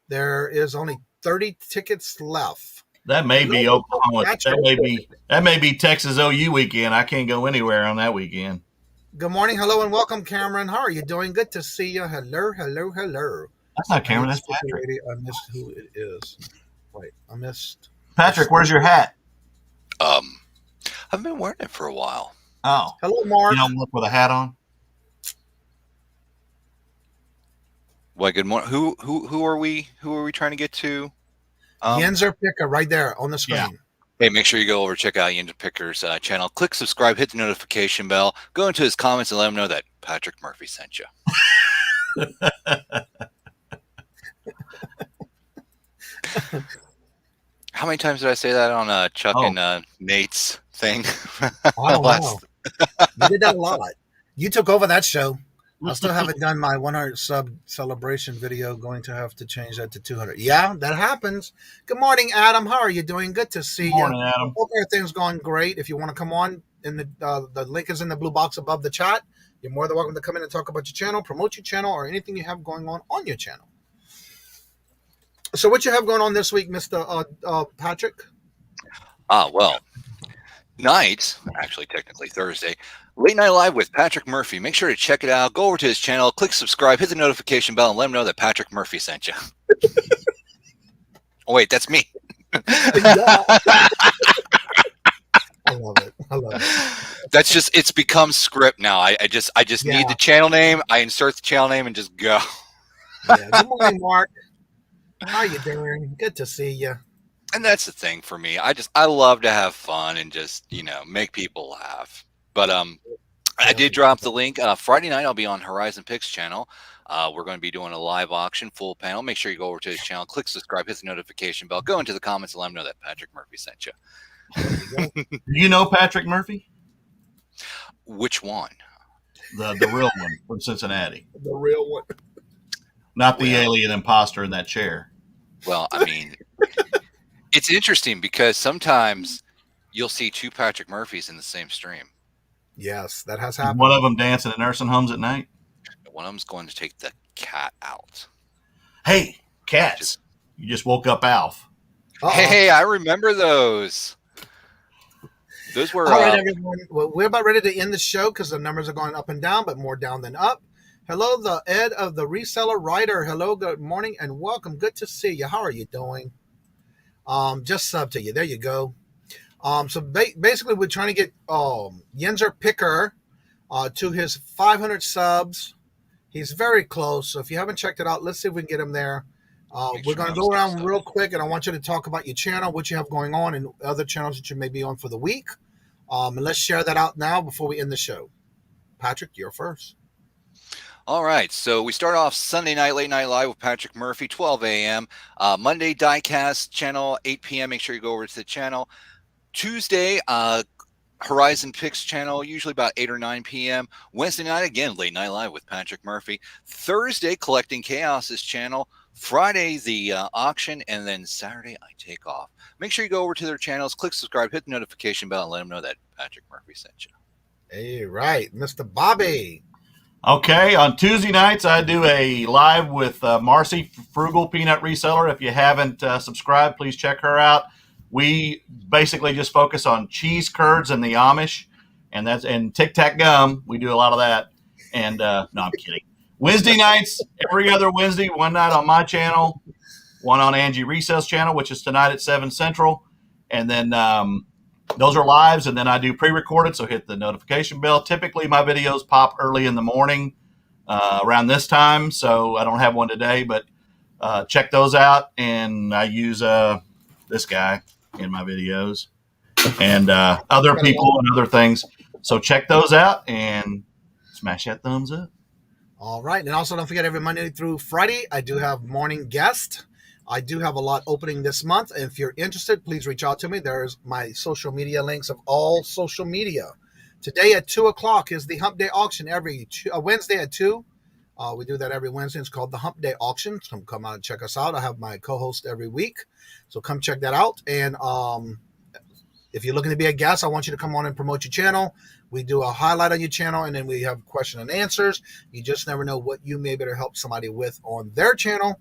There is only 30 tickets left. That may be Oklahoma. That may be Texas OU weekend. I can't go anywhere on that weekend. Good morning, hello, and welcome, Cameron. How are you doing? Good to see you. Hello, hello, hello. That's not Cameron. That's Patrick. Lady, I missed who it is. Wait, I missed. Patrick, where's your hat? I've been wearing it for a while. Oh, hello, Mark. you don't look with a hat on. Well, good morning. Who are we? Who are we trying to get to? Yenzer Picker right there on the screen. Yeah. Hey, make sure you go over check out Yenzer Picker's channel. Click subscribe, hit the notification bell, go into his comments and let him know that Patrick Murphy sent you. How many times did I say that on Chuck and Nate's thing? I don't know. You did that a lot. You took over that show. I still haven't done my 100 sub celebration video. Going to have to change that to 200. Yeah, that happens. Good morning, Adam. How are you doing? Good to see you. Morning, Adam. Hope everything's going great. If you want to come on, in the link is in the blue box above the chat. You're more than welcome to come in and talk about your channel, promote your channel, or anything you have going on your channel. So what you have going on this week, Mr. Patrick? Well, night, actually technically Thursday, Late Night Live with Patrick Murphy. Make sure to check it out. Go over to his channel, click subscribe, hit the notification bell, and let him know that Patrick Murphy sent you. Oh, wait, that's me. I love it. I love it. That's just, it's become script now. I just need the channel name. I insert the channel name and just go. Yeah. Good morning, Mark. How you doing? Good to see you. And that's the thing for me. I love to have fun and just, make people laugh. But I did drop the link. Friday night, I'll be on Horizon Picks channel. We're going to be doing a live auction, full panel. Make sure you go over to his channel, click subscribe, hit the notification bell, go into the comments and let him know that Patrick Murphy sent you. Do you know Patrick Murphy? Which one? The real one from Cincinnati. The real one. Not the alien imposter in that chair. Well, I mean, it's interesting because sometimes you'll see two Patrick Murphys in the same stream. Yes, that has happened. One of them dancing at nursing homes at night. One of them's going to take the cat out. Hey, cats. You just woke up Alf. Hey, I remember those. Those were... All right, everyone. Well, we're about ready to end the show because the numbers are going up and down, but more down than up. Hello, the Ed of the Reseller Writer. Hello, good morning, and welcome. Good to see you. How are you doing? Just sub to you. There you go. So basically, we're trying to get Yenzer Picker to his 500 subs. He's very close. So if you haven't checked it out, let's see if we can get him there. We're going to go around real quick, and I want you to talk about your channel, what you have going on, and other channels that you may be on for the week. And let's share that out now before we end the show. Patrick, you're first. All right, so we start off Sunday night, Late Night Live with Patrick Murphy, 12 a.m. Monday, Diecast channel, 8 p.m. Make sure you go over to the channel. Tuesday, Horizon Picks channel, usually about 8 or 9 p.m. Wednesday night, again, Late Night Live with Patrick Murphy. Thursday, Collecting Chaos's channel. Friday, the auction, and then Saturday, I take off. Make sure you go over to their channels, click subscribe, hit the notification bell, and let them know that Patrick Murphy sent you. Hey, right, Mr. Bobby. Okay, on Tuesday nights, I do a live with Marcy, Frugal Peanut Reseller. If you haven't subscribed, please check her out. We basically just focus on cheese curds and the Amish, and Tic Tac gum. We do a lot of that. And no, I'm kidding. Wednesday nights, every other Wednesday, one night on my channel, one on Angie Resale's channel, which is tonight at 7 Central. And then those are lives, and then I do pre-recorded, so hit the notification bell. Typically, my videos pop early in the morning around this time, so I don't have one today, but check those out. And I use this guy in my videos and other people and other things. So check those out and smash that thumbs up. All right. And also don't forget, every Monday through Friday, I do have morning guest. I do have a lot opening this month. And if you're interested, please reach out to me. There's my social media links of all social media. Today at 2 o'clock is the Hump Day auction every Wednesday at 2. We do that every Wednesday. It's called the Hump Day auction. So come out and check us out. I have my co-host every week. So come check that out. And if you're looking to be a guest, I want you to come on and promote your channel. We do a highlight on your channel, and then we have question and answers. You just never know what you may be able to help somebody with on their channel.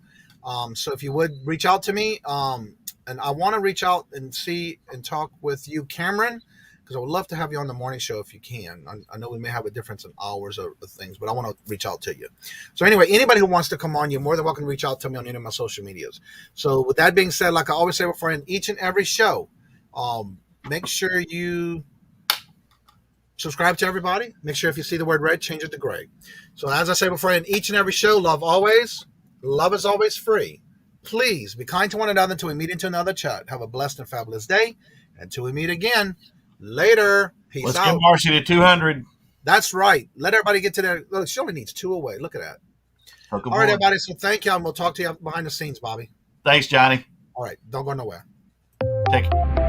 So if you would reach out to me, and I want to reach out and see and talk with you, Cameron, because because I would love to have you on the morning show if you can. I know we may have a difference in hours of things, but I want to reach out to you. So anyway, anybody who wants to come on, you're more than welcome to reach out to me on any of my social medias. So with that being said, like I always say before, in each and every show, make sure you subscribe to everybody. Make sure if you see the word red, change it to gray. So as I say before, in each and every show, love always. Love is always free. Please be kind to one another until we meet into another chat. Have a blessed and fabulous day. Until we meet again, later. Peace Let's out. get Marcy to 200. That's right. Let everybody get to their. Look, she only needs 2 away. Look at that. All right, everybody. So thank you, and we'll talk to you behind the scenes, Bobby. Thanks, Johnny. All right. Don't go nowhere. Take care.